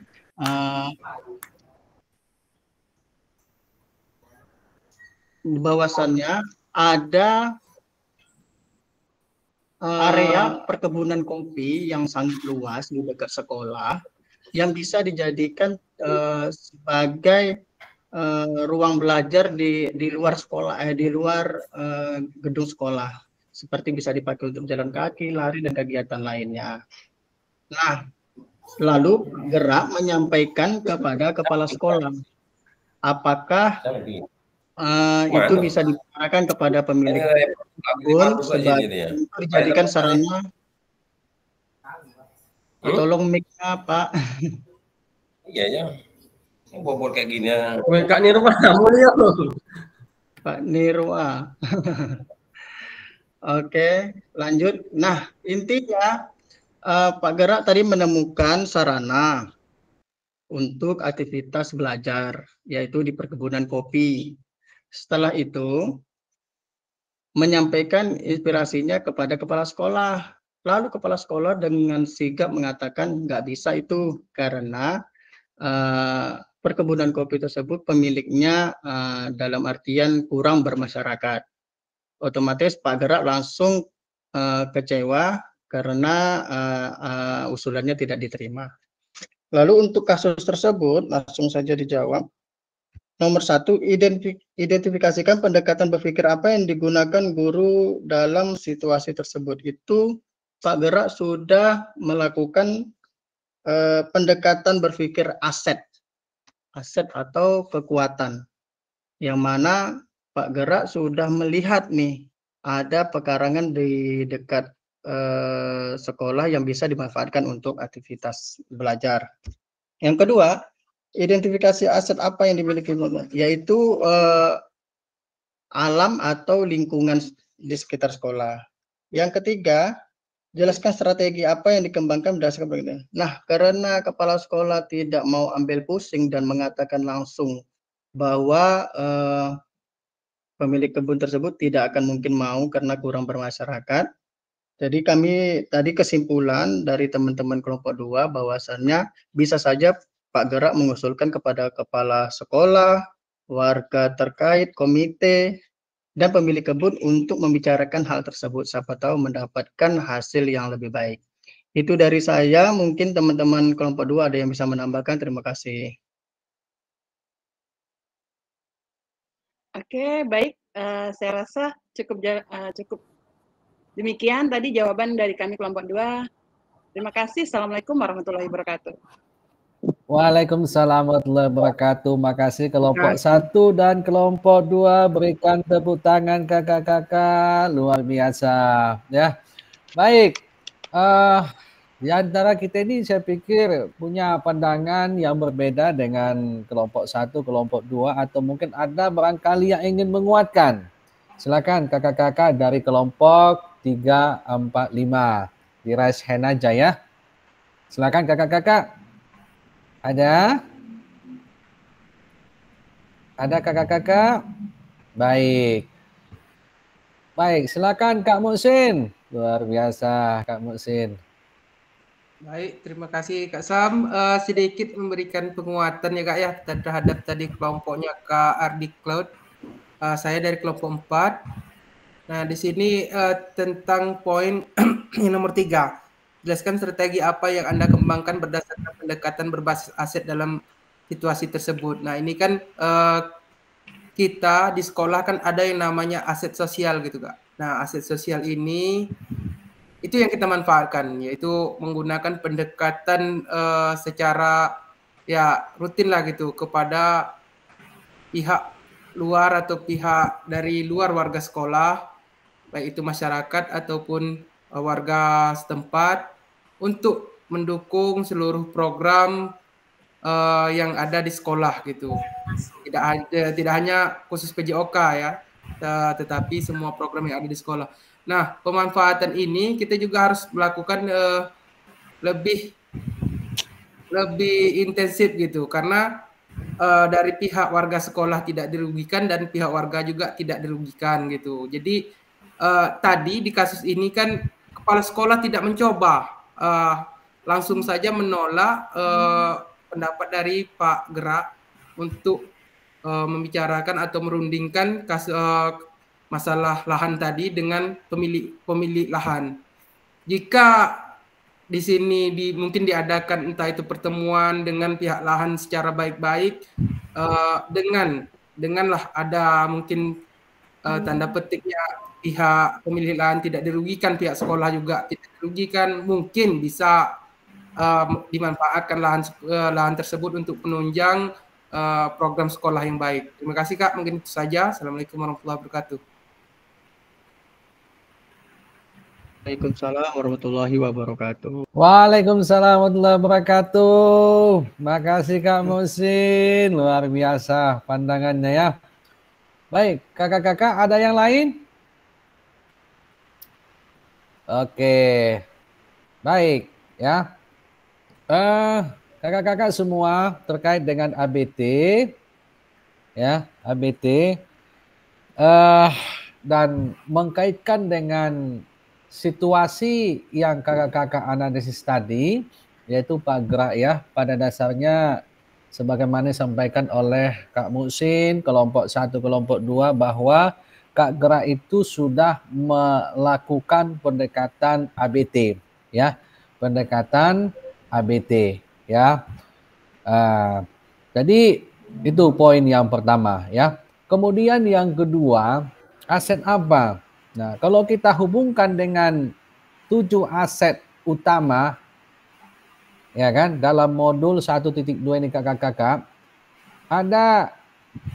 ada area perkebunan kopi yang sangat luas di dekat sekolah yang bisa dijadikan sebagai ruang belajar di luar sekolah, di luar gedung sekolah, seperti bisa dipakai untuk jalan kaki, lari, dan kegiatan lainnya. Nah, lalu Gerak menyampaikan kepada kepala sekolah, apakah itu bisa dibicarakan kepada pemilik kebun sebagai dijadikan sarana. Tolong mic-nya, Pak. Iya ya. Bobol kayak gini ya. Kak Nirwa, mulia loh. Pak Nirwa. Oke, lanjut. Nah, intinya Pak Gerak tadi menemukan sarana untuk aktivitas belajar, yaitu di perkebunan kopi. Setelah itu, menyampaikan inspirasinya kepada kepala sekolah. Lalu kepala sekolah dengan sigap mengatakan nggak bisa itu karena perkebunan kopi tersebut pemiliknya dalam artian kurang bermasyarakat. Otomatis Pak Gerak langsung kecewa karena usulannya tidak diterima. Lalu untuk kasus tersebut langsung saja dijawab. Nomor 1, identifikasikan pendekatan berpikir apa yang digunakan guru dalam situasi tersebut. Itu Pak Gerak sudah melakukan pendekatan berpikir aset atau kekuatan, yang mana Pak Gerak sudah melihat nih ada pekarangan di dekat sekolah yang bisa dimanfaatkan untuk aktivitas belajar. Yang kedua, identifikasi aset apa yang dimiliki, yaitu alam atau lingkungan di sekitar sekolah. Yang ketiga, jelaskan strategi apa yang dikembangkan berdasarkan penelitian. Nah, karena kepala sekolah tidak mau ambil pusing dan mengatakan langsung bahwa pemilik kebun tersebut tidak akan mungkin mau karena kurang bermasyarakat. Jadi kami tadi kesimpulan dari teman-teman kelompok 2 bahwasannya bisa saja Pak Gerak mengusulkan kepada kepala sekolah, warga terkait, komite, dan pemilik kebun untuk membicarakan hal tersebut. Siapa tahu mendapatkan hasil yang lebih baik. Itu dari saya, mungkin teman-teman kelompok 2 ada yang bisa menambahkan. Terima kasih. Oke, baik. Saya rasa cukup demikian tadi jawaban dari kami kelompok 2. Terima kasih. Assalamualaikum warahmatullahi wabarakatuh. Waalaikumsalam warahmatullahi wabarakatuh. Makasih kelompok 1 dan kelompok 2. Berikan tepuk tangan kakak-kakak. Luar biasa. Ya, baik. Di antara kita ini saya pikir punya pandangan yang berbeda dengan kelompok 1, kelompok 2, atau mungkin ada barangkali yang ingin menguatkan. Silakan kakak-kakak dari kelompok 3, 4, 5. Di raise hand aja ya. Silakan kakak-kakak. Ada? Ada kakak-kakak? Baik. Baik, silakan Kak Muhsin. Luar biasa Kak Muhsin. Baik, terima kasih Kak Sam. Sedikit memberikan penguatan ya Kak ya terhadap tadi kelompoknya Kak Ardi Cloud. Saya dari kelompok 4. Nah, di sini tentang poin yang nomor 3. Jelaskan strategi apa yang Anda kembangkan berdasarkan pendekatan berbasis aset dalam situasi tersebut. Nah, ini kan kita di sekolah kan ada yang namanya aset sosial gitu Kak. Nah, aset sosial ini itu yang kita manfaatkan, yaitu menggunakan pendekatan secara ya rutin lah gitu kepada pihak luar atau pihak dari luar warga sekolah, baik itu masyarakat ataupun warga setempat, untuk mendukung seluruh program yang ada di sekolah gitu. Tidak hanya khusus PJOK ya, tetapi semua program yang ada di sekolah. Nah, pemanfaatan ini kita juga harus melakukan lebih intensif gitu, karena dari pihak warga sekolah tidak dirugikan dan pihak warga juga tidak dirugikan gitu. Jadi tadi di kasus ini kan kepala sekolah tidak mencoba, langsung saja menolak pendapat dari Pak Gerak untuk membicarakan atau merundingkan masalah lahan tadi dengan pemilik lahan. Jika di sini mungkin diadakan entah itu pertemuan dengan pihak lahan secara baik-baik, denganlah ada mungkin tanda petiknya pihak pemilik lahan tidak dirugikan, pihak sekolah juga tidak dirugikan, mungkin bisa dimanfaatkan lahan tersebut untuk penunjang program sekolah yang baik. Terima kasih Kak, mungkin itu saja. Assalamualaikum warahmatullahi wabarakatuh. Waalaikumsalam warahmatullahi wabarakatuh. Waalaikumsalam warahmatullahi wabarakatuh. Makasih Kak Muhsin, luar biasa pandangannya ya. Baik, kakak-kakak ada yang lain? Oke, baik ya. Kakak-kakak semua terkait dengan ABT, ya ABT, dan mengkaitkan dengan situasi yang kakak-kakak analisis tadi, yaitu Pak Gerak ya, pada dasarnya sebagaimana disampaikan oleh Kak Muhsin, kelompok 1, kelompok 2, bahwa Kak Gerak itu sudah melakukan pendekatan ABT, ya, pendekatan ABT, ya. Jadi itu poin yang pertama, ya. Kemudian yang kedua, aset apa? Nah, kalau kita hubungkan dengan 7 aset utama, ya kan, dalam modul 1.2 ini kakak-kakak, ada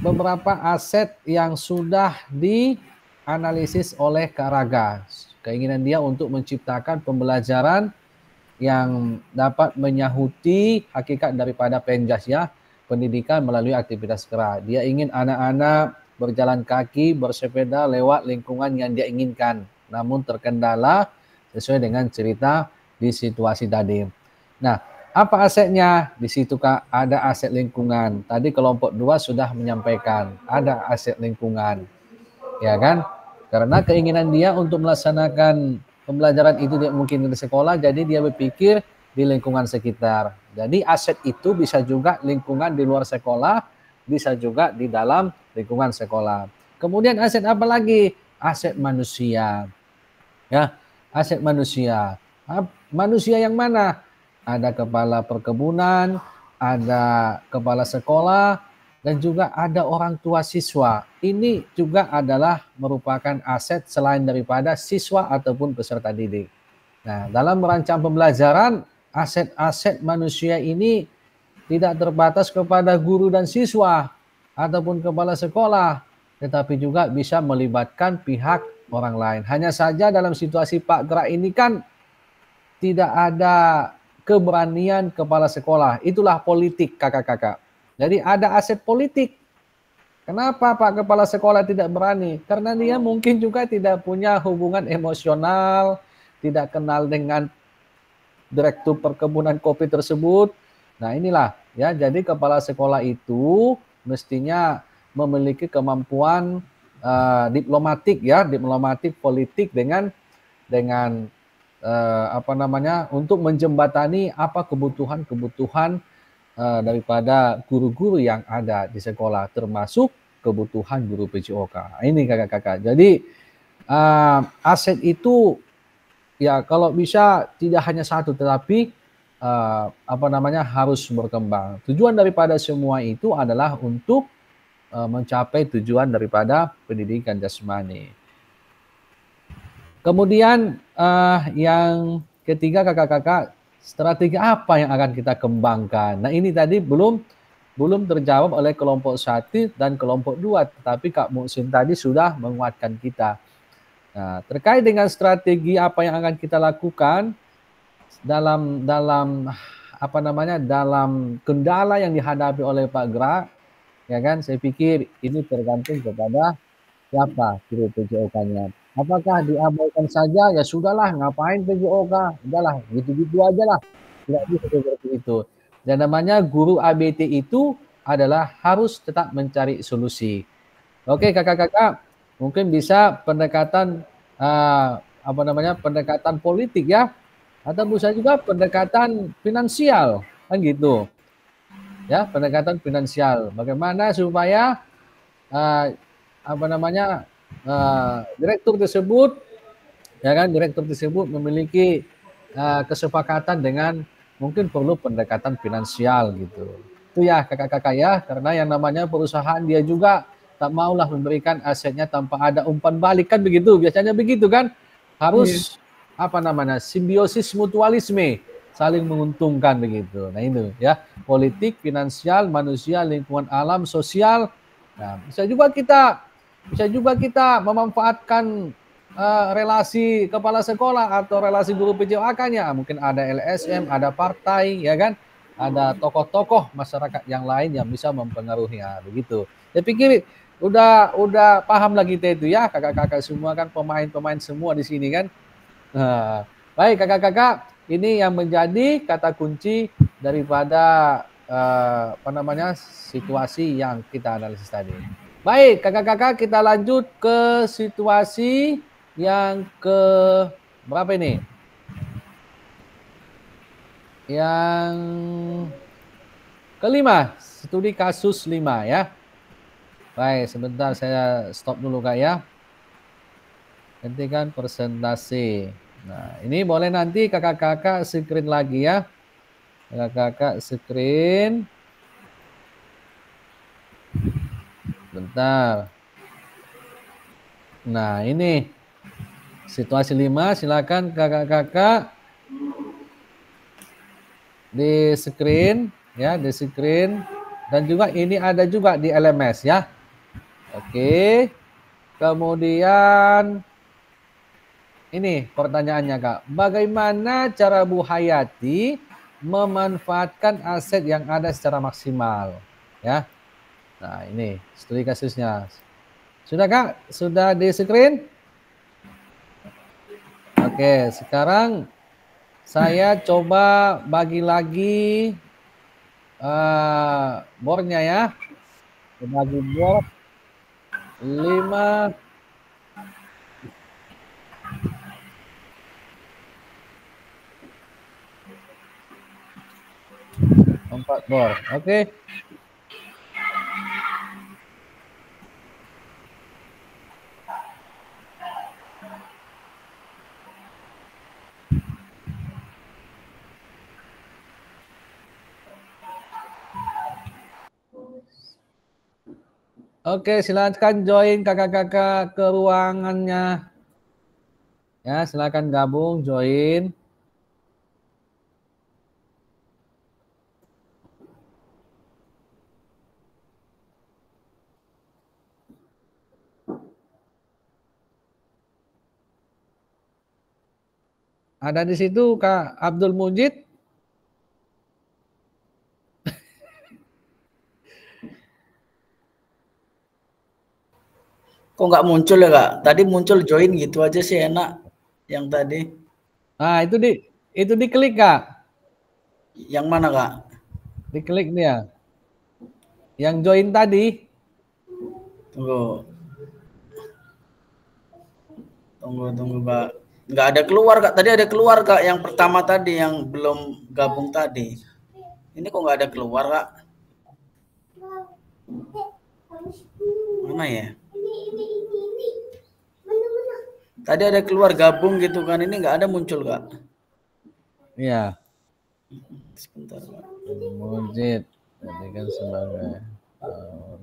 beberapa aset yang sudah dianalisis oleh Kak Raga. Keinginan dia untuk menciptakan pembelajaran yang dapat menyahuti hakikat daripada Penjas ya, pendidikan melalui aktivitas gerak. Dia ingin anak-anak berjalan kaki, bersepeda lewat lingkungan yang dia inginkan, namun terkendala sesuai dengan cerita di situasi tadi. Nah, apa asetnya? Di situ Kak, ada aset lingkungan. Tadi kelompok 2 sudah menyampaikan, ada aset lingkungan. Ya kan? Karena keinginan dia untuk melaksanakan pembelajaran itu tidak mungkin di sekolah, jadi dia berpikir di lingkungan sekitar. Jadi aset itu bisa juga lingkungan di luar sekolah, bisa juga di dalam lingkungan sekolah. Kemudian aset apa lagi? Aset manusia. Ya, aset manusia. manusia yang mana? Ada kepala perkebunan, ada kepala sekolah, dan juga ada orang tua siswa. Ini juga adalah merupakan aset selain daripada siswa ataupun peserta didik. Nah, dalam merancang pembelajaran, aset-aset manusia ini tidak terbatas kepada guru dan siswa ataupun kepala sekolah, tetapi juga bisa melibatkan pihak orang lain. Hanya saja dalam situasi Pak Gerak ini kan tidak ada keberanian kepala sekolah. Itulah politik, kakak-kakak. Jadi ada aset politik. Kenapa Pak Kepala Sekolah tidak berani? Karena dia mungkin juga tidak punya hubungan emosional, tidak kenal dengan direktur perkebunan kopi tersebut. Nah inilah ya, jadi kepala sekolah itu mestinya memiliki kemampuan diplomatik ya, diplomatik politik dengan untuk menjembatani apa kebutuhan daripada guru-guru yang ada di sekolah, termasuk kebutuhan guru PJOK. Ini kakak-kakak. Jadi aset itu ya kalau bisa tidak hanya satu, tetapi harus berkembang. Tujuan daripada semua itu adalah untuk mencapai tujuan daripada pendidikan jasmani. Kemudian yang ketiga kakak-kakak, strategi apa yang akan kita kembangkan? Nah ini tadi belum terjawab oleh kelompok 1 dan kelompok 2, tetapi Kak Muhsin tadi sudah menguatkan kita. Nah, terkait dengan strategi apa yang akan kita lakukan dalam kendala yang dihadapi oleh Pak Gerak, ya kan? Saya pikir ini tergantung kepada siapa guru PJOK-nya. Apakah diabaikan saja? Ya sudahlah, ngapain PJOK? Udahlah, gitu-gitu aja lah. Tidak bisa seperti itu. Dan namanya guru ABT itu adalah harus tetap mencari solusi. Oke, kakak-kakak, mungkin bisa pendekatan pendekatan politik ya, atau bisa juga pendekatan finansial, kan gitu. Ya, pendekatan finansial. Bagaimana supaya direktur tersebut memiliki kesepakatan dengan mungkin perlu pendekatan finansial gitu. Itu ya kakak-kakak ya, karena yang namanya perusahaan dia juga tak maulah memberikan asetnya tanpa ada umpan balik, kan begitu, biasanya begitu kan, harus simbiosis mutualisme, saling menguntungkan begitu. Nah itu ya, politik, finansial, manusia, lingkungan alam, sosial. Nah bisa juga kita memanfaatkan relasi kepala sekolah atau relasi guru PJOK-nya, mungkin ada LSM, ada partai, ya kan, ada tokoh-tokoh masyarakat yang lain yang bisa mempengaruhinya begitu. Saya pikir udah paham lagi kita itu ya, kakak-kakak semua kan pemain-pemain semua di sini kan. Nah, baik kakak-kakak, ini yang menjadi kata kunci daripada situasi yang kita analisis tadi. Baik kakak-kakak, kita lanjut ke situasi yang ke berapa ini? Yang kelima, studi kasus 5 ya. Baik, sebentar saya stop dulu Kak ya. Hentikan presentasi. Nah, ini boleh nanti kakak-kakak screen lagi ya. Kakak-kakak screen. Bentar. Nah, ini situasi 5, silakan kakak-kakak di screen ya, di screen, dan juga ini ada juga di LMS ya. Oke. Kemudian ini pertanyaannya Kak, bagaimana cara Bu Hayati memanfaatkan aset yang ada secara maksimal ya. Nah, ini studi kasusnya. Sudah Kak? Sudah di screen? Oke, sekarang saya coba bagi lagi boardnya ya. Bagi board 5. Empat board. Oke. Oke, silakan join kakak-kakak ke ruangannya. Ya, silakan gabung, join. Ada di situ Kak Abdul Mujid. Kok nggak muncul ya Kak? Tadi muncul join gitu aja sih enak. Yang tadi. Ah, itu diklik Kak. Yang mana Kak? Diklik dia. Yang join tadi. Tunggu Kak. Nggak ada keluar Kak. Tadi ada keluar Kak. Yang pertama tadi yang belum gabung tadi. Ini kok nggak ada keluar Kak? Mana ya? Tadi ada keluar gabung gitu kan. Ini nggak ada muncul Kak. Iya. Sebentar Kak. Mujid. Jadi kan sebagai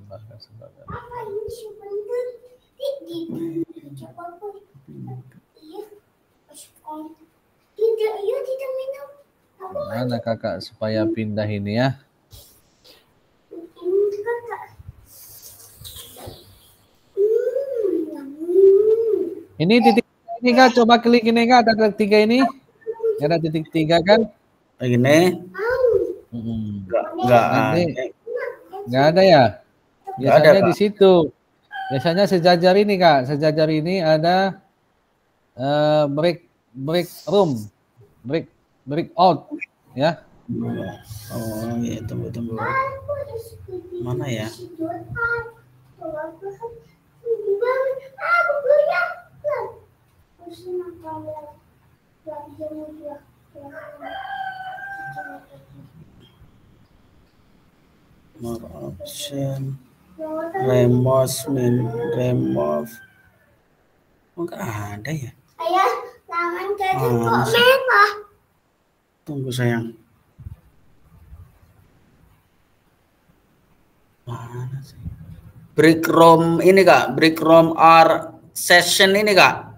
bahkan sebagai. Mana kakak supaya pindah ini ya? Ini titik ini Kak, coba klik ini Kak, ada titik 3 ini. Ada titik 3 kan? Ini? Enggak ada ya? Biasanya di situ. Biasanya sejajar ini Kak, sejajar ini ada break room, break out ya. Oh iya, tunggu. Mana ya? More option, remove. Oh, nggak ada ya? Ayah, tangan kakak kok merah. Tunggu sayang. Mana sih? Break room ini Kak, break room R session ini Kak.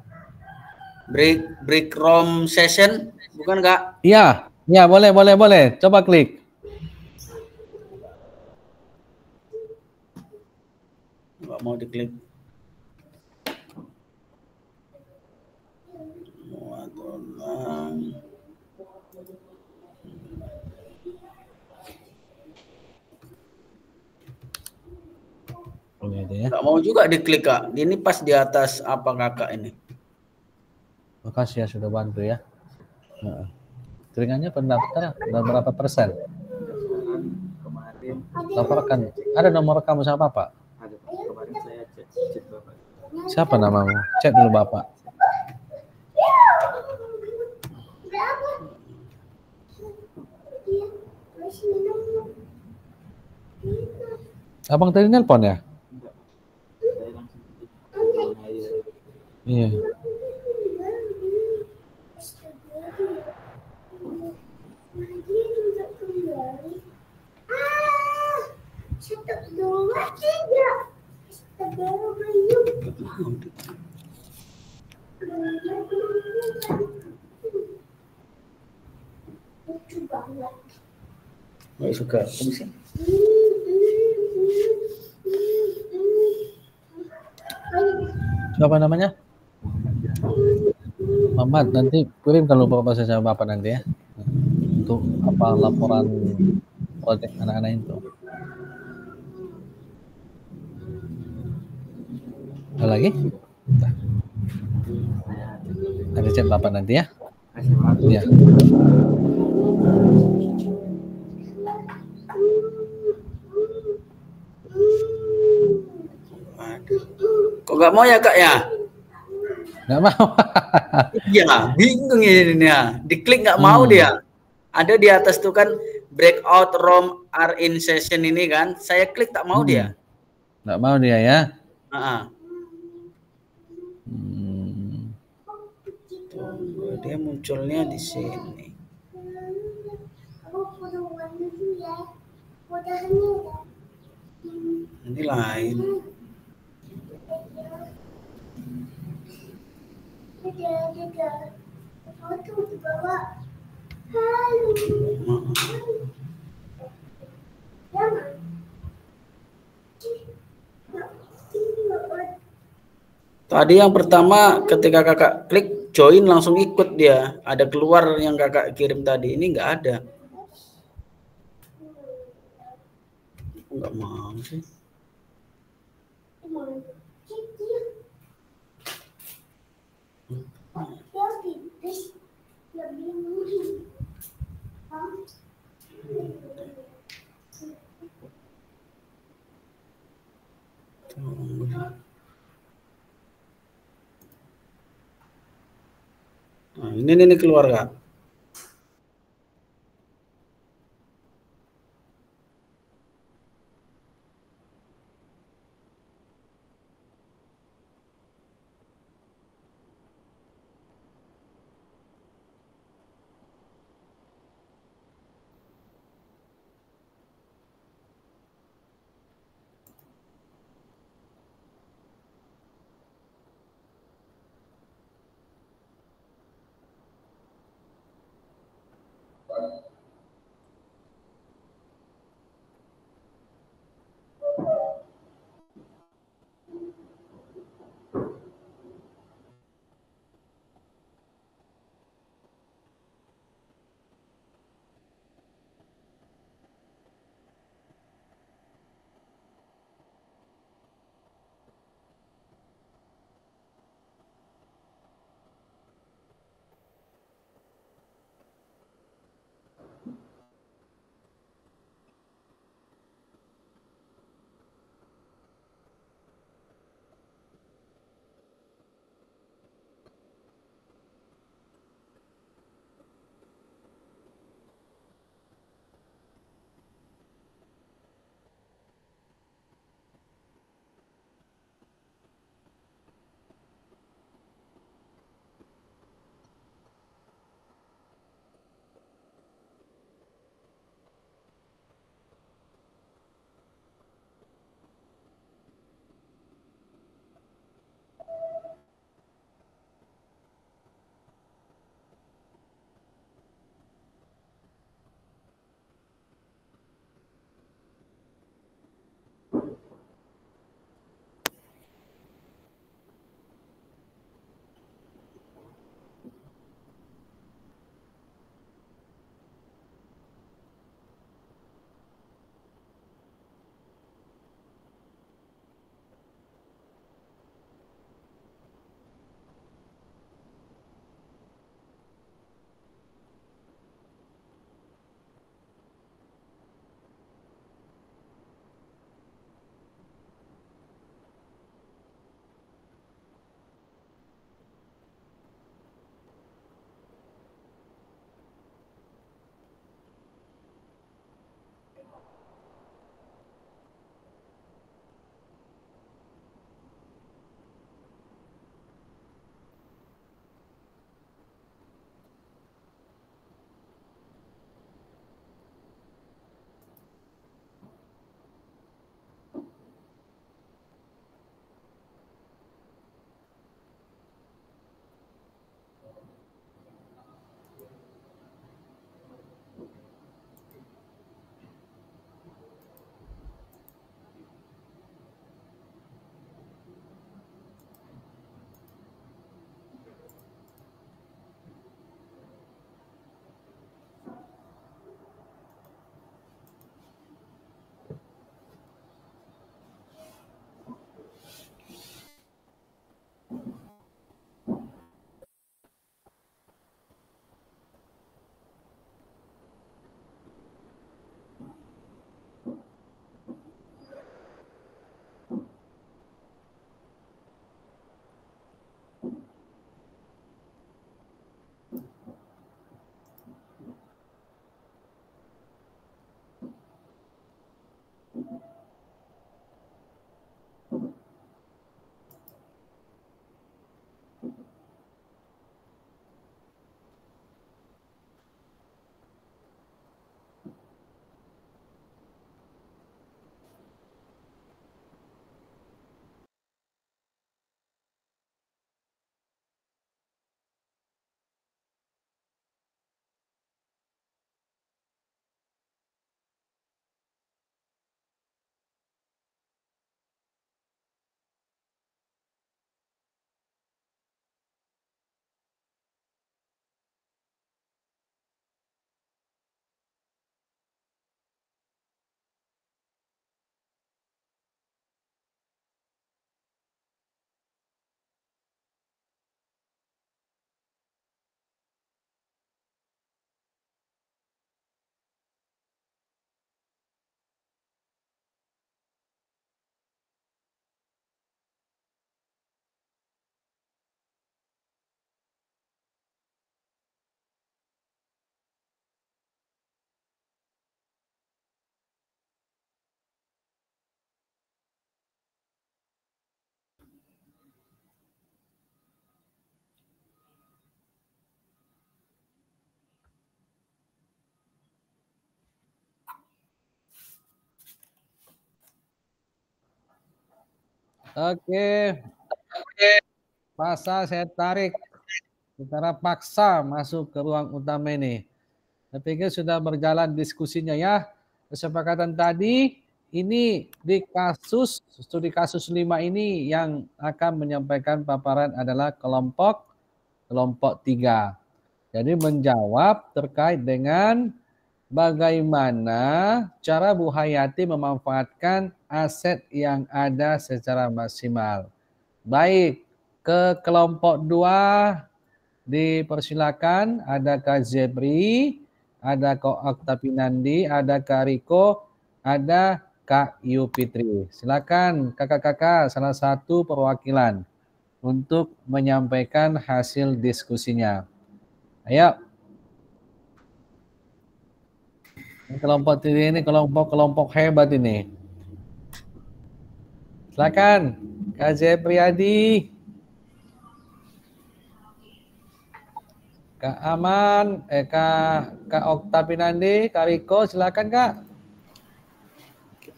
Break room session, bukan Kak? Iya, boleh. Coba klik. Nggak mau diklik. Nggak mau juga diklik Kak. Ini pas di atas apa Kakak ini? Makasih ya sudah bantu ya. Keringannya pendaftar udah berapa persen? Laporkan. Ada nomor kamu sama Bapak? Ada. Kemarin saya cek Bapak. Siapa namamu? Cek dulu Bapak. Abang tadi nelpon ya? Iya. Nggak suka fungsi. Siapa namanya? Mamat, nanti kirim kalau Bapak sama Bapak nanti ya. Untuk apa laporan proyek anak-anak itu. Ada lagi? Ada chat Bapak nanti ya. Iya. Kok nggak mau ya Kak ya? Nggak mau. Iya, bingung ini ya. Diklik nggak mau dia. Ada di atas tuh kan breakout room are in session ini kan. Saya klik tak mau dia. Nggak mau dia ya. Tunggu, dia munculnya di sini. Ini lain. Foto di bawah. Halo. Jangan. Tadi yang pertama ketika kakak klik join langsung ikut dia. Ada keluar yang kakak kirim tadi. Ini nggak ada. Nggak mau sih. Nah, ini keluar Kak. Oke. Paksa saya tarik secara paksa masuk ke ruang utama ini. Saya pikir sudah berjalan diskusinya ya. Kesepakatan tadi ini di studi kasus 5 ini yang akan menyampaikan paparan adalah kelompok 3. Jadi menjawab terkait dengan bagaimana cara Bu Hayati memanfaatkan aset yang ada secara maksimal. Baik, ke kelompok 2 dipersilakan, ada Kak Zebri, ada Kak Oktapinandi, ada Kak Riko, ada Kak Yu Fitri. Silakan kakak-kakak salah satu perwakilan untuk menyampaikan hasil diskusinya. Ayo. Kelompok 3 ini kelompok hebat ini. Silakan Kak Zepriadi. Kak Aman, Kak Oktapinandi, Kak Riko, silakan Kak.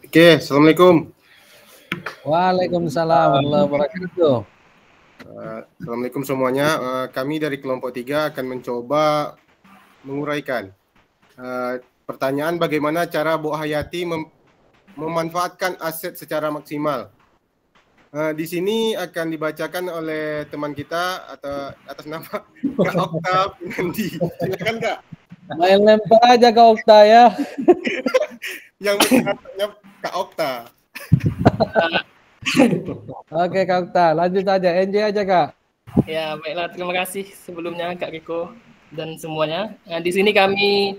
Oke, Assalamualaikum. Waalaikumsalam warahmatullahi wabarakatuh. Assalamualaikum semuanya. Kami dari kelompok 3 akan mencoba menguraikan pertanyaan bagaimana cara Bu Hayati memanfaatkan aset secara maksimal. Di sini akan dibacakan oleh teman kita atau atas nama Kak Okta Pinandi. Silakan Kak. Main lempar aja Kak Okta ya. Yang menjawabnya Kak Okta. Oke Kak Okta, lanjut aja. Enjoy aja Kak. Ya baiklah, terima kasih sebelumnya Kak Riko dan semuanya. Di sini kami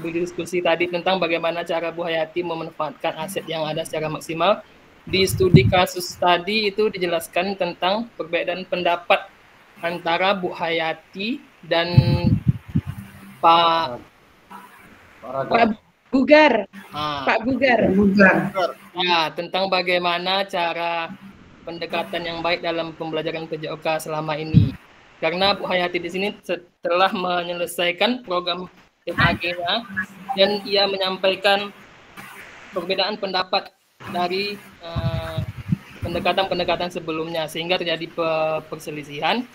berdiskusi tadi tentang bagaimana cara Bu Hayati memanfaatkan aset yang ada secara maksimal. Di studi kasus tadi itu dijelaskan tentang perbedaan pendapat antara Bu Hayati dan Pak Bugar. Pak Bugar. Ya, tentang bagaimana cara pendekatan yang baik dalam pembelajaran PJOK selama ini. Karena Bu Hayati di sini setelah menyelesaikan program PKG-nya dan ia menyampaikan perbedaan pendapat dari pendekatan-pendekatan sebelumnya sehingga terjadi perselisihan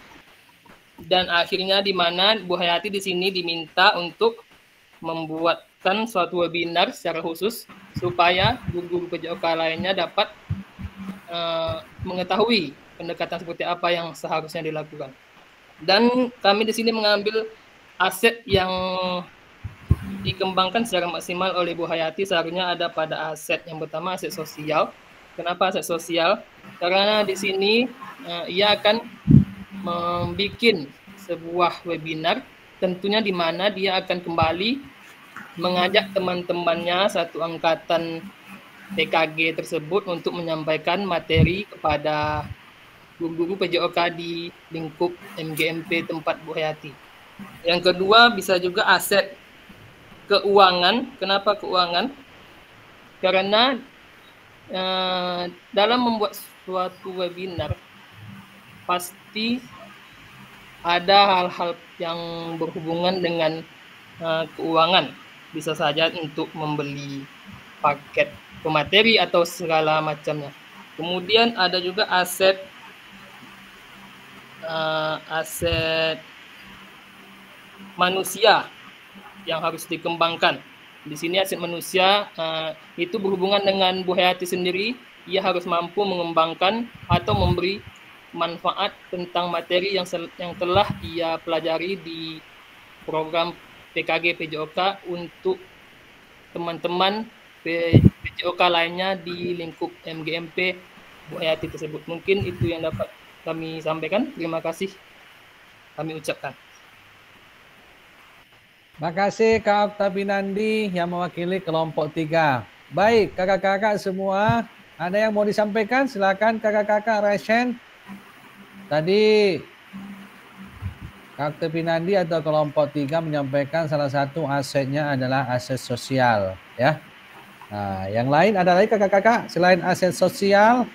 dan akhirnya di mana Bu Hayati di sini diminta untuk membuatkan suatu webinar secara khusus supaya guru-guru PJOK lainnya dapat mengetahui pendekatan seperti apa yang seharusnya dilakukan. Dan kami di sini mengambil aset yang dikembangkan secara maksimal oleh Bu Hayati seharusnya ada pada aset yang pertama, aset sosial. Kenapa aset sosial? Karena di sini ia akan membuat sebuah webinar tentunya di mana dia akan kembali mengajak teman-temannya satu angkatan PKG tersebut untuk menyampaikan materi kepada guru-guru PJOK di lingkup MGMP tempat Bu Hayati. Yang kedua bisa juga aset keuangan. Kenapa keuangan? Karena dalam membuat suatu webinar pasti ada hal-hal yang berhubungan dengan keuangan. Bisa saja untuk membeli paket pemateri atau segala macamnya. Kemudian ada juga aset manusia yang harus dikembangkan. Di sini aset manusia itu berhubungan dengan Bu Hayati sendiri. Ia harus mampu mengembangkan atau memberi manfaat tentang materi yang telah ia pelajari di program PKG PJOK untuk teman-teman PJOK lainnya di lingkup MGMP Bu Hayati tersebut. Mungkin itu yang dapat kami sampaikan. Terima kasih kami ucapkan. Makasih Kak Oktapinandi yang mewakili kelompok 3. Baik, kakak-kakak semua, ada yang mau disampaikan? Silakan kakak-kakak raise hand. Tadi Kak Oktapinandi atau kelompok 3 menyampaikan salah satu asetnya adalah aset sosial, ya. Nah, yang lain ada lagi kakak-kakak selain aset sosial?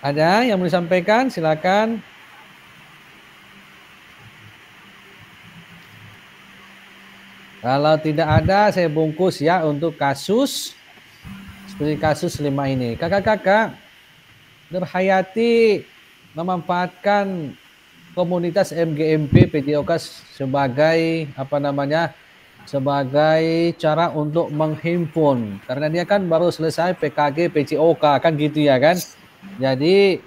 Ada yang mau disampaikan? Silakan. Kalau tidak ada, saya bungkus ya untuk kasus studi kasus 5 ini. Kakak-kakak, Nurhayati memanfaatkan komunitas MGMP PJOK sebagai sebagai cara untuk menghimpun, karena dia kan baru selesai PKG PJOK kan gitu ya kan. Jadi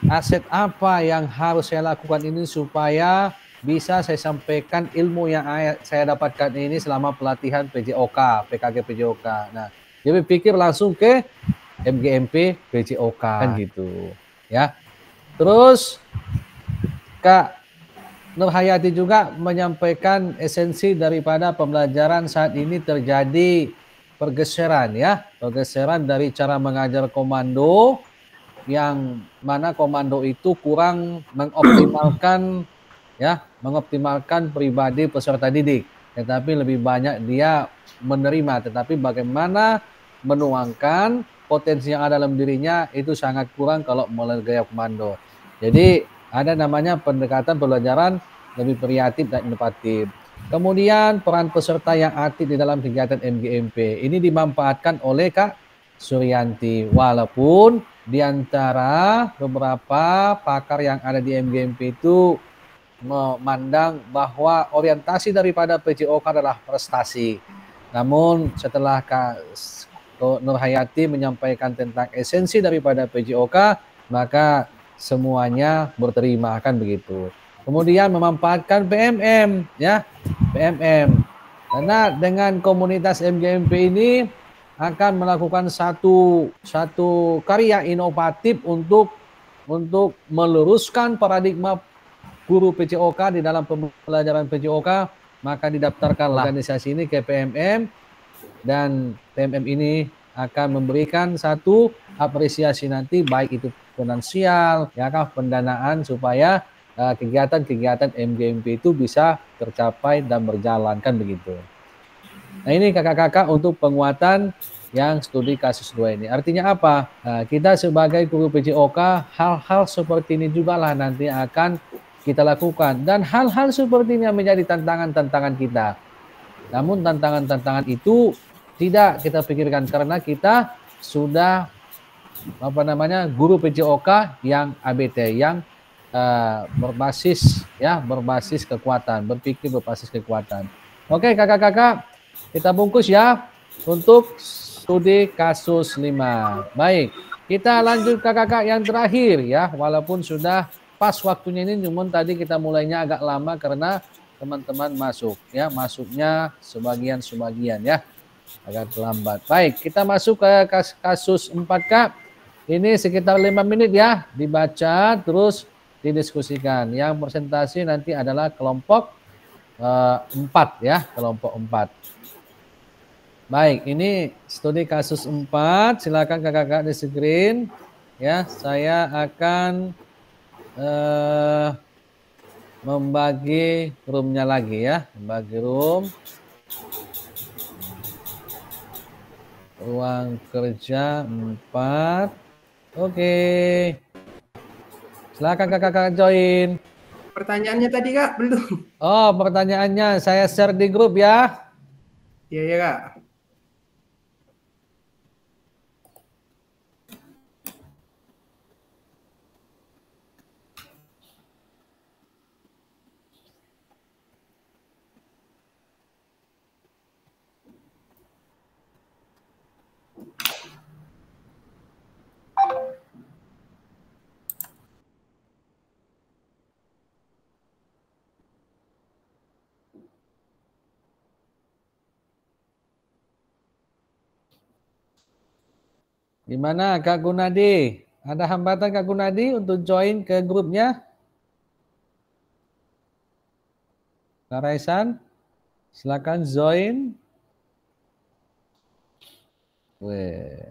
aset apa yang harus saya lakukan ini supaya bisa saya sampaikan ilmu yang saya dapatkan ini selama pelatihan PJOK, PKG PJOK. Nah, dia berpikir langsung ke MGMP PJOK kan gitu ya. Terus Kak Nurhayati juga menyampaikan esensi daripada pembelajaran saat ini terjadi pergeseran ya, pergeseran dari cara mengajar komando yang mana komando itu kurang mengoptimalkan pribadi peserta didik, tetapi lebih banyak dia menerima, tetapi bagaimana menuangkan potensi yang ada dalam dirinya itu sangat kurang kalau melalui komando. Jadi ada namanya pendekatan pembelajaran lebih kreatif dan inovatif. Kemudian peran peserta yang aktif di dalam kegiatan MGMP ini dimanfaatkan oleh Kak Suryanti, walaupun di antara beberapa pakar yang ada di MGMP itu memandang bahwa orientasi daripada PJOK adalah prestasi. Namun setelah Kak Nurhayati menyampaikan tentang esensi daripada PJOK, maka semuanya berterima kan begitu. Kemudian memanfaatkan PMM ya, PMM. Karena dengan komunitas MGMP ini akan melakukan satu karya inovatif untuk meluruskan paradigma guru PJOK di dalam pembelajaran PJOK, maka didaftarkanlah organisasi ini ke PMM, dan PMM ini akan memberikan satu apresiasi nanti, baik itu finansial, ya kan, pendanaan, supaya kegiatan-kegiatan MGMP itu bisa tercapai dan berjalan kan begitu. Nah ini kakak-kakak untuk penguatan yang studi kasus 2 ini. Artinya apa? Kita sebagai guru PJOK, hal-hal seperti ini juga lah nanti akan kita lakukan. Dan hal-hal seperti ini menjadi tantangan-tantangan kita. Namun tantangan-tantangan itu tidak kita pikirkan karena kita sudah guru PJOK yang ABT, yang berbasis kekuatan, berpikir berbasis kekuatan. Oke kakak-kakak, kita bungkus ya untuk studi kasus 5. Baik, kita lanjut kakak-kakak yang terakhir ya, walaupun sudah pas waktunya ini, namun tadi kita mulainya agak lama karena teman-teman masuk ya, masuknya sebagian ya, agak terlambat. Baik, kita masuk ke kasus 4 Kak. Ini sekitar 5 menit ya, dibaca terus didiskusikan. Yang presentasi nanti adalah kelompok 4 ya, kelompok 4. Baik, ini studi kasus 4. Silakan kakak-kakak di screen ya. Saya akan membagi roomnya lagi ya, membagi room, ruang kerja 4. Oke, silakan kakak-kakak join. Pertanyaannya tadi Kak belum. Oh, pertanyaannya saya share di grup ya. Iya Kak. Gimana Kak Gunadi? Ada hambatan Kak Gunadi untuk join ke grupnya? Kak Raisan, silakan join. Weh.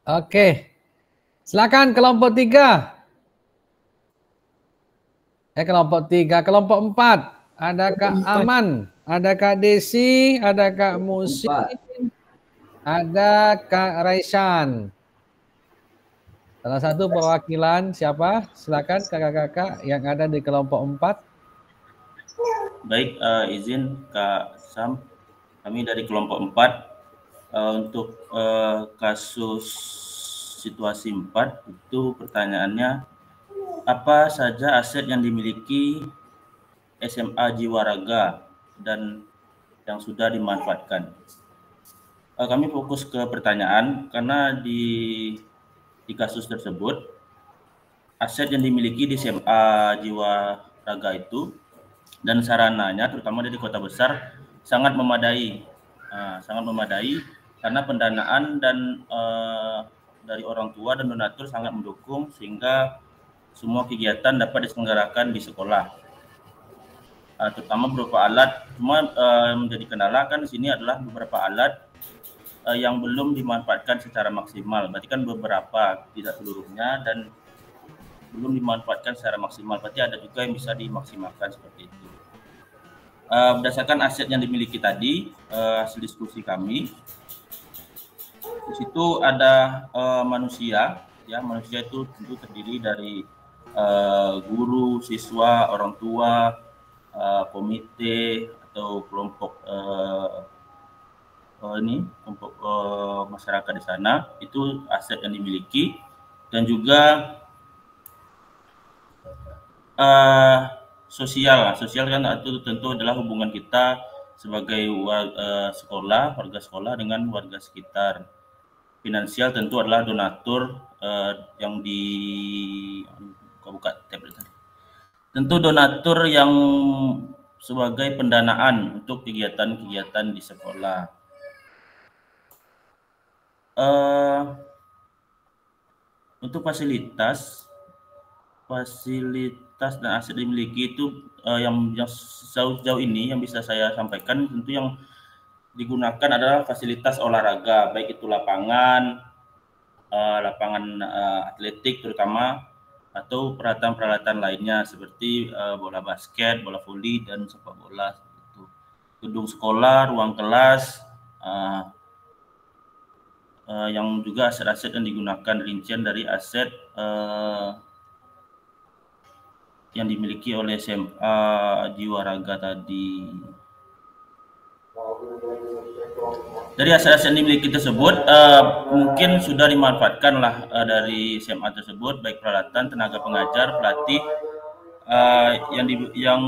Oke. Silakan kelompok 3. Kelompok 3, kelompok 4. Ada Kak Aman, ada Kak Desi, ada Kak Musin, ada Kak Raisan. Salah satu perwakilan siapa? Silakan kakak-kakak yang ada di kelompok 4. Baik, izin Kak Sam, kami dari kelompok 4. Untuk kasus situasi 4 itu pertanyaannya, apa saja aset yang dimiliki SMA Jiwaraga dan yang sudah dimanfaatkan? Kami fokus ke pertanyaan karena di kasus tersebut aset yang dimiliki di SMA Jiwaraga itu dan sarananya terutama di kota besar sangat memadai, karena pendanaan dan dari orang tua dan donatur sangat mendukung sehingga semua kegiatan dapat diselenggarakan di sekolah. Terutama berupa alat, cuma menjadi kendala kan di sini adalah beberapa alat yang belum dimanfaatkan secara maksimal. Berarti kan beberapa, tidak seluruhnya, dan belum dimanfaatkan secara maksimal. Berarti ada juga yang bisa dimaksimalkan seperti itu. Berdasarkan aset yang dimiliki tadi, hasil diskusi kami, di situ ada manusia, ya manusia itu tentu terdiri dari guru, siswa, orang tua, komite atau kelompok kelompok masyarakat di sana, itu aset yang dimiliki, dan juga sosial kan itu tentu adalah hubungan kita sebagai warga sekolah dengan warga sekitar. Finansial tentu adalah donatur yang buka tablet tadi. Tentu donatur yang sebagai pendanaan untuk kegiatan-kegiatan di sekolah. Untuk fasilitas dan aset dimiliki itu yang sejauh ini yang bisa saya sampaikan, tentu yang digunakan adalah fasilitas olahraga, baik itu lapangan atletik terutama, atau peralatan-peralatan lainnya seperti bola basket, bola voli, dan sepak bola. Itu. Gedung sekolah, ruang kelas, yang juga aset-aset yang digunakan, rincian dari aset yang dimiliki oleh SMA Jiwaraga tadi. Dari aset-aset yang dimiliki tersebut mungkin sudah dimanfaatkanlah dari SMA tersebut, baik peralatan, tenaga pengajar, pelatih yang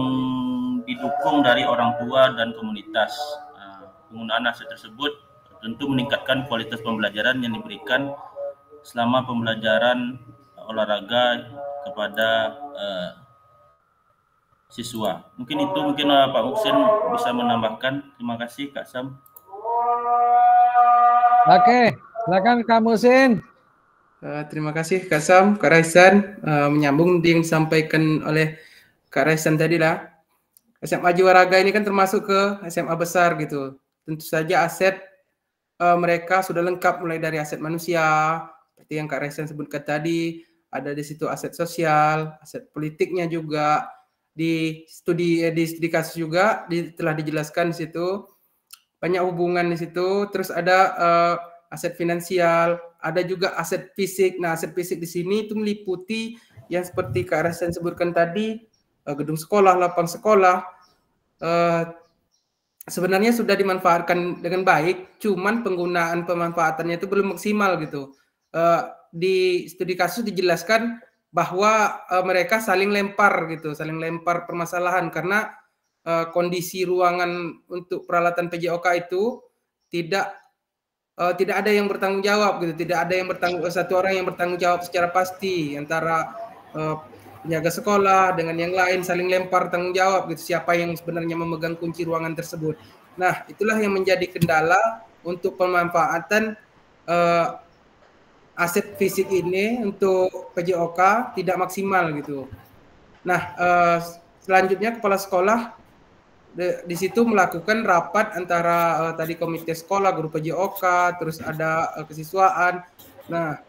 didukung dari orang tua dan komunitas. Penggunaan aset tersebut tentu meningkatkan kualitas pembelajaran yang diberikan selama pembelajaran olahraga kepada siswa. Mungkin Pak Muhsin bisa menambahkan. Terima kasih Kak Sam. Oke, silakan Kak Muhsin. Terima kasih Kak Sam, Kak Raisan. Menyambung yang disampaikan oleh Kak Raisan tadi lah. SMA Jiwaraga ini kan termasuk ke SMA besar gitu. Tentu saja aset mereka sudah lengkap, mulai dari aset manusia, seperti yang Kak Raisan sebutkan tadi, ada di situ aset sosial, aset politiknya juga. Di studi kasus juga telah dijelaskan di situ, banyak hubungan di situ. Terus ada aset finansial, ada juga aset fisik. Nah, aset fisik di sini itu meliputi yang seperti Kak Raisan sebutkan tadi, gedung sekolah, lapang sekolah. Sebenarnya sudah dimanfaatkan dengan baik, cuman pemanfaatannya itu belum maksimal gitu. Di studi kasus dijelaskan bahwa mereka saling lempar permasalahan karena kondisi ruangan untuk peralatan PJOK itu tidak ada yang bertanggung jawab gitu, tidak ada yang satu orang yang bertanggung jawab secara pasti antara penjaga sekolah dengan yang lain, saling lempar tanggung jawab gitu, siapa yang sebenarnya memegang kunci ruangan tersebut. Nah, itulah yang menjadi kendala untuk pemanfaatan aset fisik ini untuk PJOK tidak maksimal gitu. Nah, selanjutnya kepala sekolah di situ melakukan rapat antara tadi komite sekolah, guru PJOK, terus ada kesiswaan, Nah,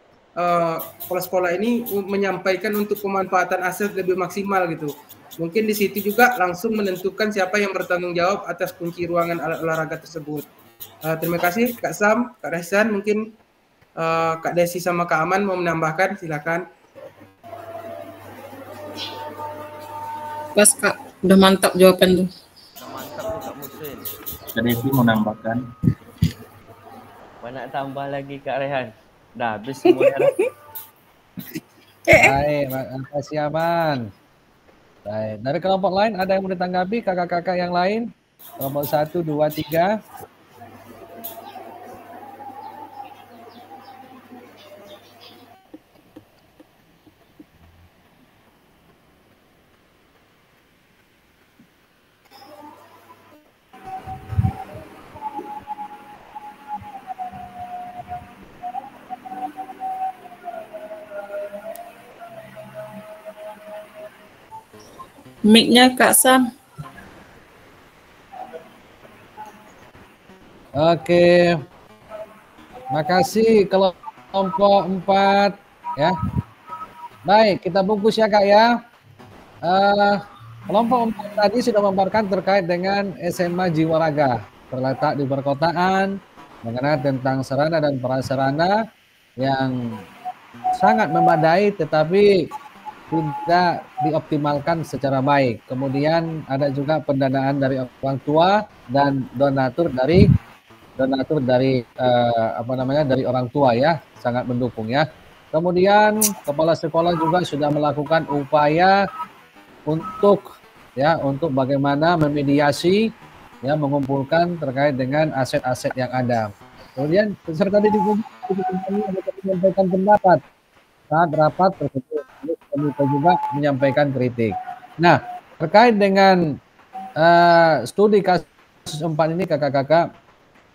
sekolah-sekolah ini menyampaikan untuk pemanfaatan aset lebih maksimal gitu. Mungkin di situ juga langsung menentukan siapa yang bertanggung jawab atas kunci ruangan alat olahraga tersebut. Terima kasih Kak Sam, Kak Rehsan, mungkin Kak Desi sama Kak Aman mau menambahkan, silakan. Pas Kak, udah mantap jawaban tuh. Kak Desi mau menambahkan. Mana tambah lagi Kak Rehan? Dah habis semuanya. Baik, terima kasih Aman. Baik, dari kelompok lain ada yang mau ditanggapi kakak-kakak yang lain? Kelompok 1, 2, 3. Mic-nya Kak Sam. Oke. Makasih kelompok 4 ya. Baik, kita bungkus ya Kak ya. Kelompok 4 tadi sudah memaparkan terkait dengan SMA Jiwa Raga, terletak di perkotaan, mengenai tentang sarana dan prasarana yang sangat memadai tetapi tidak dioptimalkan secara baik. Kemudian ada juga pendanaan dari orang tua dan donatur dari dari orang tua ya, sangat mendukung ya. Kemudian kepala sekolah juga sudah melakukan upaya untuk bagaimana memediasi ya, mengumpulkan terkait dengan aset-aset yang ada. Kemudian peserta didik menyampaikan pendapat saat rapat tersebut. Kita juga menyampaikan kritik. Nah, terkait dengan studi kasus 4 ini kakak-kakak,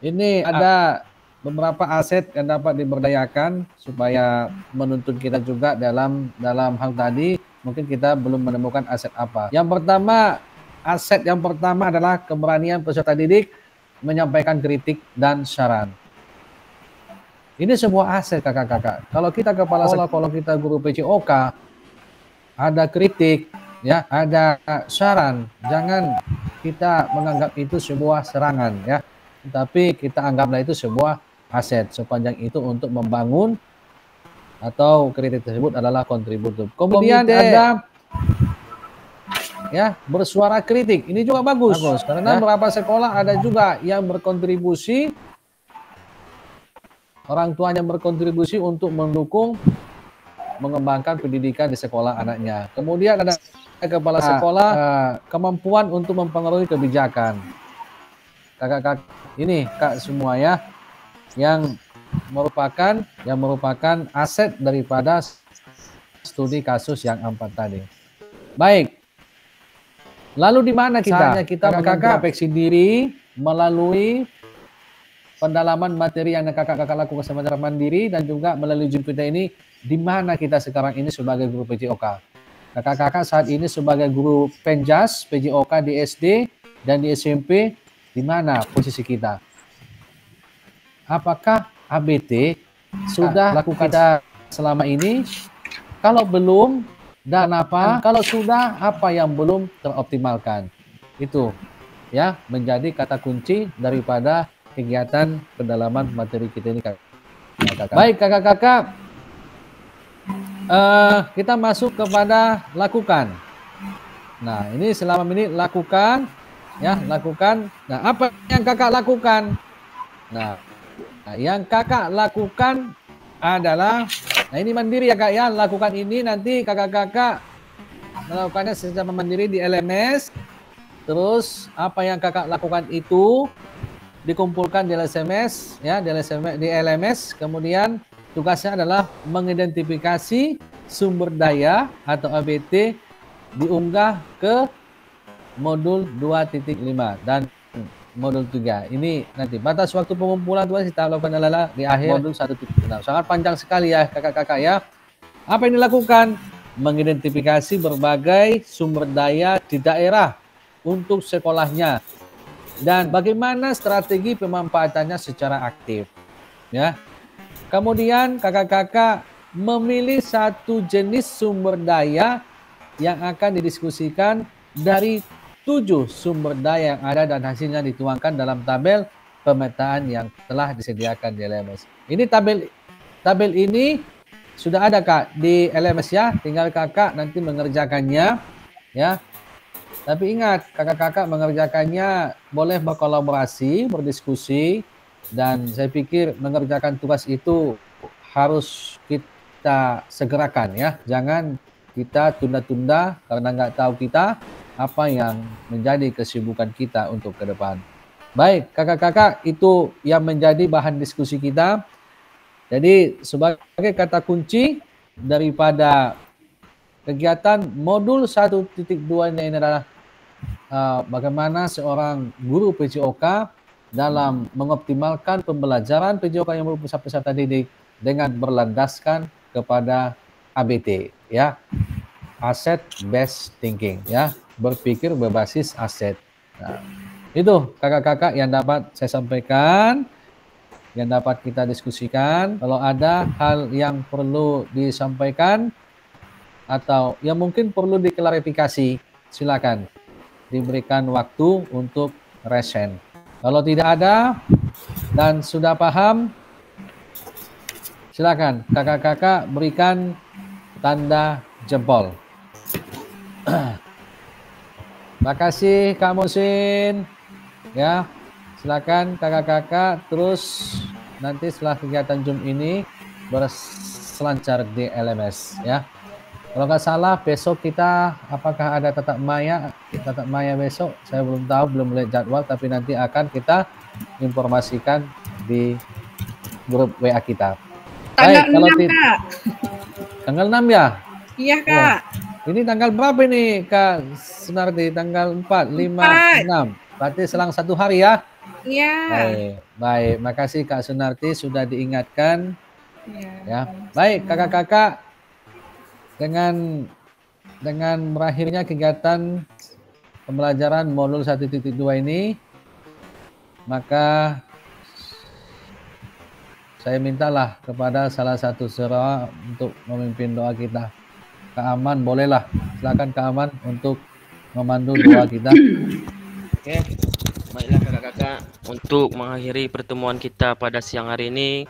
ini ada beberapa aset yang dapat diberdayakan supaya menuntun kita juga dalam hal tadi. Mungkin kita belum menemukan aset apa. Aset yang pertama adalah keberanian peserta didik menyampaikan kritik dan saran. Ini sebuah aset kakak-kakak. Kalau kita kepala sekolah, kalau kita guru PJOK, ada kritik, ya, ada saran, jangan kita menganggap itu sebuah serangan, ya, tapi kita anggaplah itu sebuah aset sepanjang itu untuk membangun atau kritik tersebut adalah kontributif. Kemudian ada ya bersuara kritik, ini juga bagus karena beberapa sekolah ada juga yang berkontribusi, orang tuanya berkontribusi untuk mendukung mengembangkan pendidikan di sekolah anaknya. Kemudian ada kepala sekolah kemampuan untuk mempengaruhi kebijakan. Kakak-kakak ini Kak semua ya, yang merupakan aset daripada studi kasus yang 4 tadi. Baik. Lalu di mana kita introspeksi diri melalui pendalaman materi yang kakak-kakak lakukan secara mandiri dan juga melalui Jupiter ini, di mana kita sekarang ini sebagai guru PJOK. Kakak-kakak saat ini sebagai guru Penjas, PJOK di SD dan di SMP, di mana posisi kita? Apakah ABT sudah lakukan kita selama ini? Kalau belum, dan apa? Kalau sudah, apa yang belum teroptimalkan? Itu ya menjadi kata kunci daripada kegiatan pendalaman materi kita ini kakak-kakak. Baik kakak-kakak, kita masuk kepada lakukan. Nah ini selama ini lakukan, ya lakukan. Nah apa yang kakak lakukan? Nah yang kakak lakukan adalah, nah ini mandiri ya kak ya, lakukan ini nanti kakak-kakak melakukannya secara mandiri di LMS. Terus apa yang kakak lakukan itu dikumpulkan di LMS ya, di LMS. Kemudian tugasnya adalah mengidentifikasi sumber daya atau ABT, diunggah ke modul 2.5 dan modul 3. Ini nanti batas waktu pengumpulan kita lakukan adalah di akhir modul 1.6. Sangat panjang sekali ya kakak-kakak ya. Apa yang dilakukan? Mengidentifikasi berbagai sumber daya di daerah untuk sekolahnya dan bagaimana strategi pemanfaatannya secara aktif, ya. Kemudian kakak-kakak memilih satu jenis sumber daya yang akan didiskusikan dari 7 sumber daya yang ada dan hasilnya dituangkan dalam tabel pemetaan yang telah disediakan di LMS. Ini tabel ini sudah ada Kak di LMS ya, tinggal kakak nanti mengerjakannya ya. Tapi ingat, kakak-kakak mengerjakannya boleh berkolaborasi, berdiskusi, dan saya pikir mengerjakan tugas itu harus kita segerakan ya. Jangan kita tunda-tunda karena nggak tahu kita apa yang menjadi kesibukan kita untuk ke depan. Baik, kakak-kakak, itu yang menjadi bahan diskusi kita. Jadi sebagai kata kunci daripada kegiatan modul 1.2 ini adalah bagaimana seorang guru PJOK dalam mengoptimalkan pembelajaran PJOK yang berpusat peserta didik dengan berlandaskan kepada ABT ya, asset based thinking ya, berpikir berbasis aset. Nah, itu kakak-kakak yang dapat saya sampaikan, yang dapat kita diskusikan. Kalau ada hal yang perlu disampaikan atau yang mungkin perlu diklarifikasi, silakan diberikan waktu untuk resen. Kalau tidak ada dan sudah paham, silakan kakak-kakak berikan tanda jempol. Makasih Kak Musin. Ya, silakan kakak-kakak terus nanti setelah kegiatan Zoom ini berselancar di LMS ya. Kalau nggak salah besok kita apakah ada tatap maya besok? Saya belum tahu, belum melihat jadwal, tapi nanti akan kita informasikan di grup WA kita. Tanggal 6, Kak. Tanggal 6 ya? Iya, Kak. Oh, ini tanggal berapa ini Kak Sunarti? Tanggal 4, 5, 6. Berarti selang 1 hari ya? Iya. Baik. Makasih Kak Sunarti sudah diingatkan. Ya. Baik, kakak-kakak. Dengan berakhirnya kegiatan pembelajaran modul 1.2 ini, maka saya mintalah kepada salah satu saudara untuk memimpin doa kita. Kak Aman, bolehlah. Silakan Kak Aman untuk memandu doa kita. Oke, baiklah kakak-kakak, untuk mengakhiri pertemuan kita pada siang hari ini,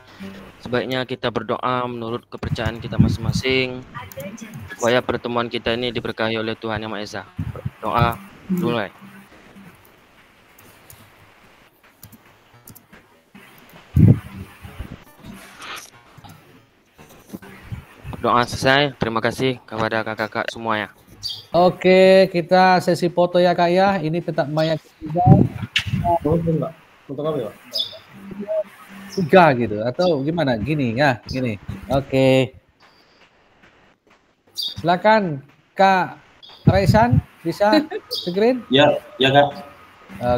sebaiknya kita berdoa menurut kepercayaan kita masing-masing, supaya pertemuan kita ini diberkahi oleh Tuhan Yang Maha Esa. Doa mulai. Doa selesai. Terima kasih kepada kakak-kakak semuanya. Oke, kita sesi foto ya Kak ya. Ini tetap maya ketiga. Untuk apa ya? 3 gitu atau gimana? Gini ya, gini. Oke. Silakan Kak Raisan, bisa screen? Ya Kak.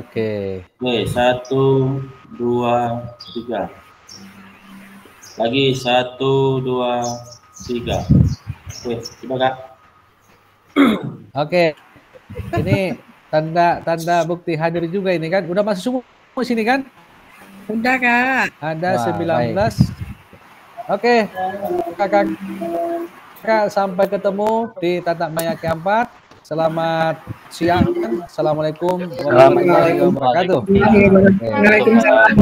Oke. Oke, 1, 2, 3. Lagi 1, 2, 3. Oke, sudah Kak. Oke. Ini tanda bukti hadir juga ini kan. Udah masuk semua sini kan? Udah Kak. Ada 19. Oke. Kakak sampai ketemu di tatap maya keempat. Selamat siang. Assalamualaikum warahmatullahi wabarakatuh. Waalaikumsalam.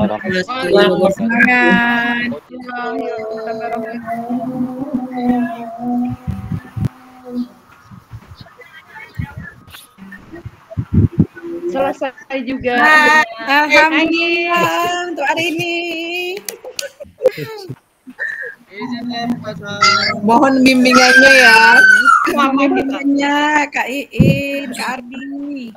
Selesai juga. Alhamdulillah untuk hari ini. Mohon bimbingannya ya. Mohon bimbingannya Kak Iin, Kak Ardi.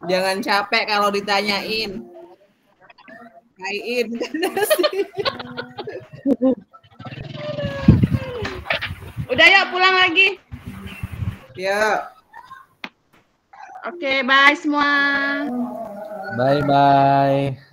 Jangan capek kalau ditanyain. Kak Iin. Udah yuk pulang lagi. Ya. Oke, bye semua. Bye-bye.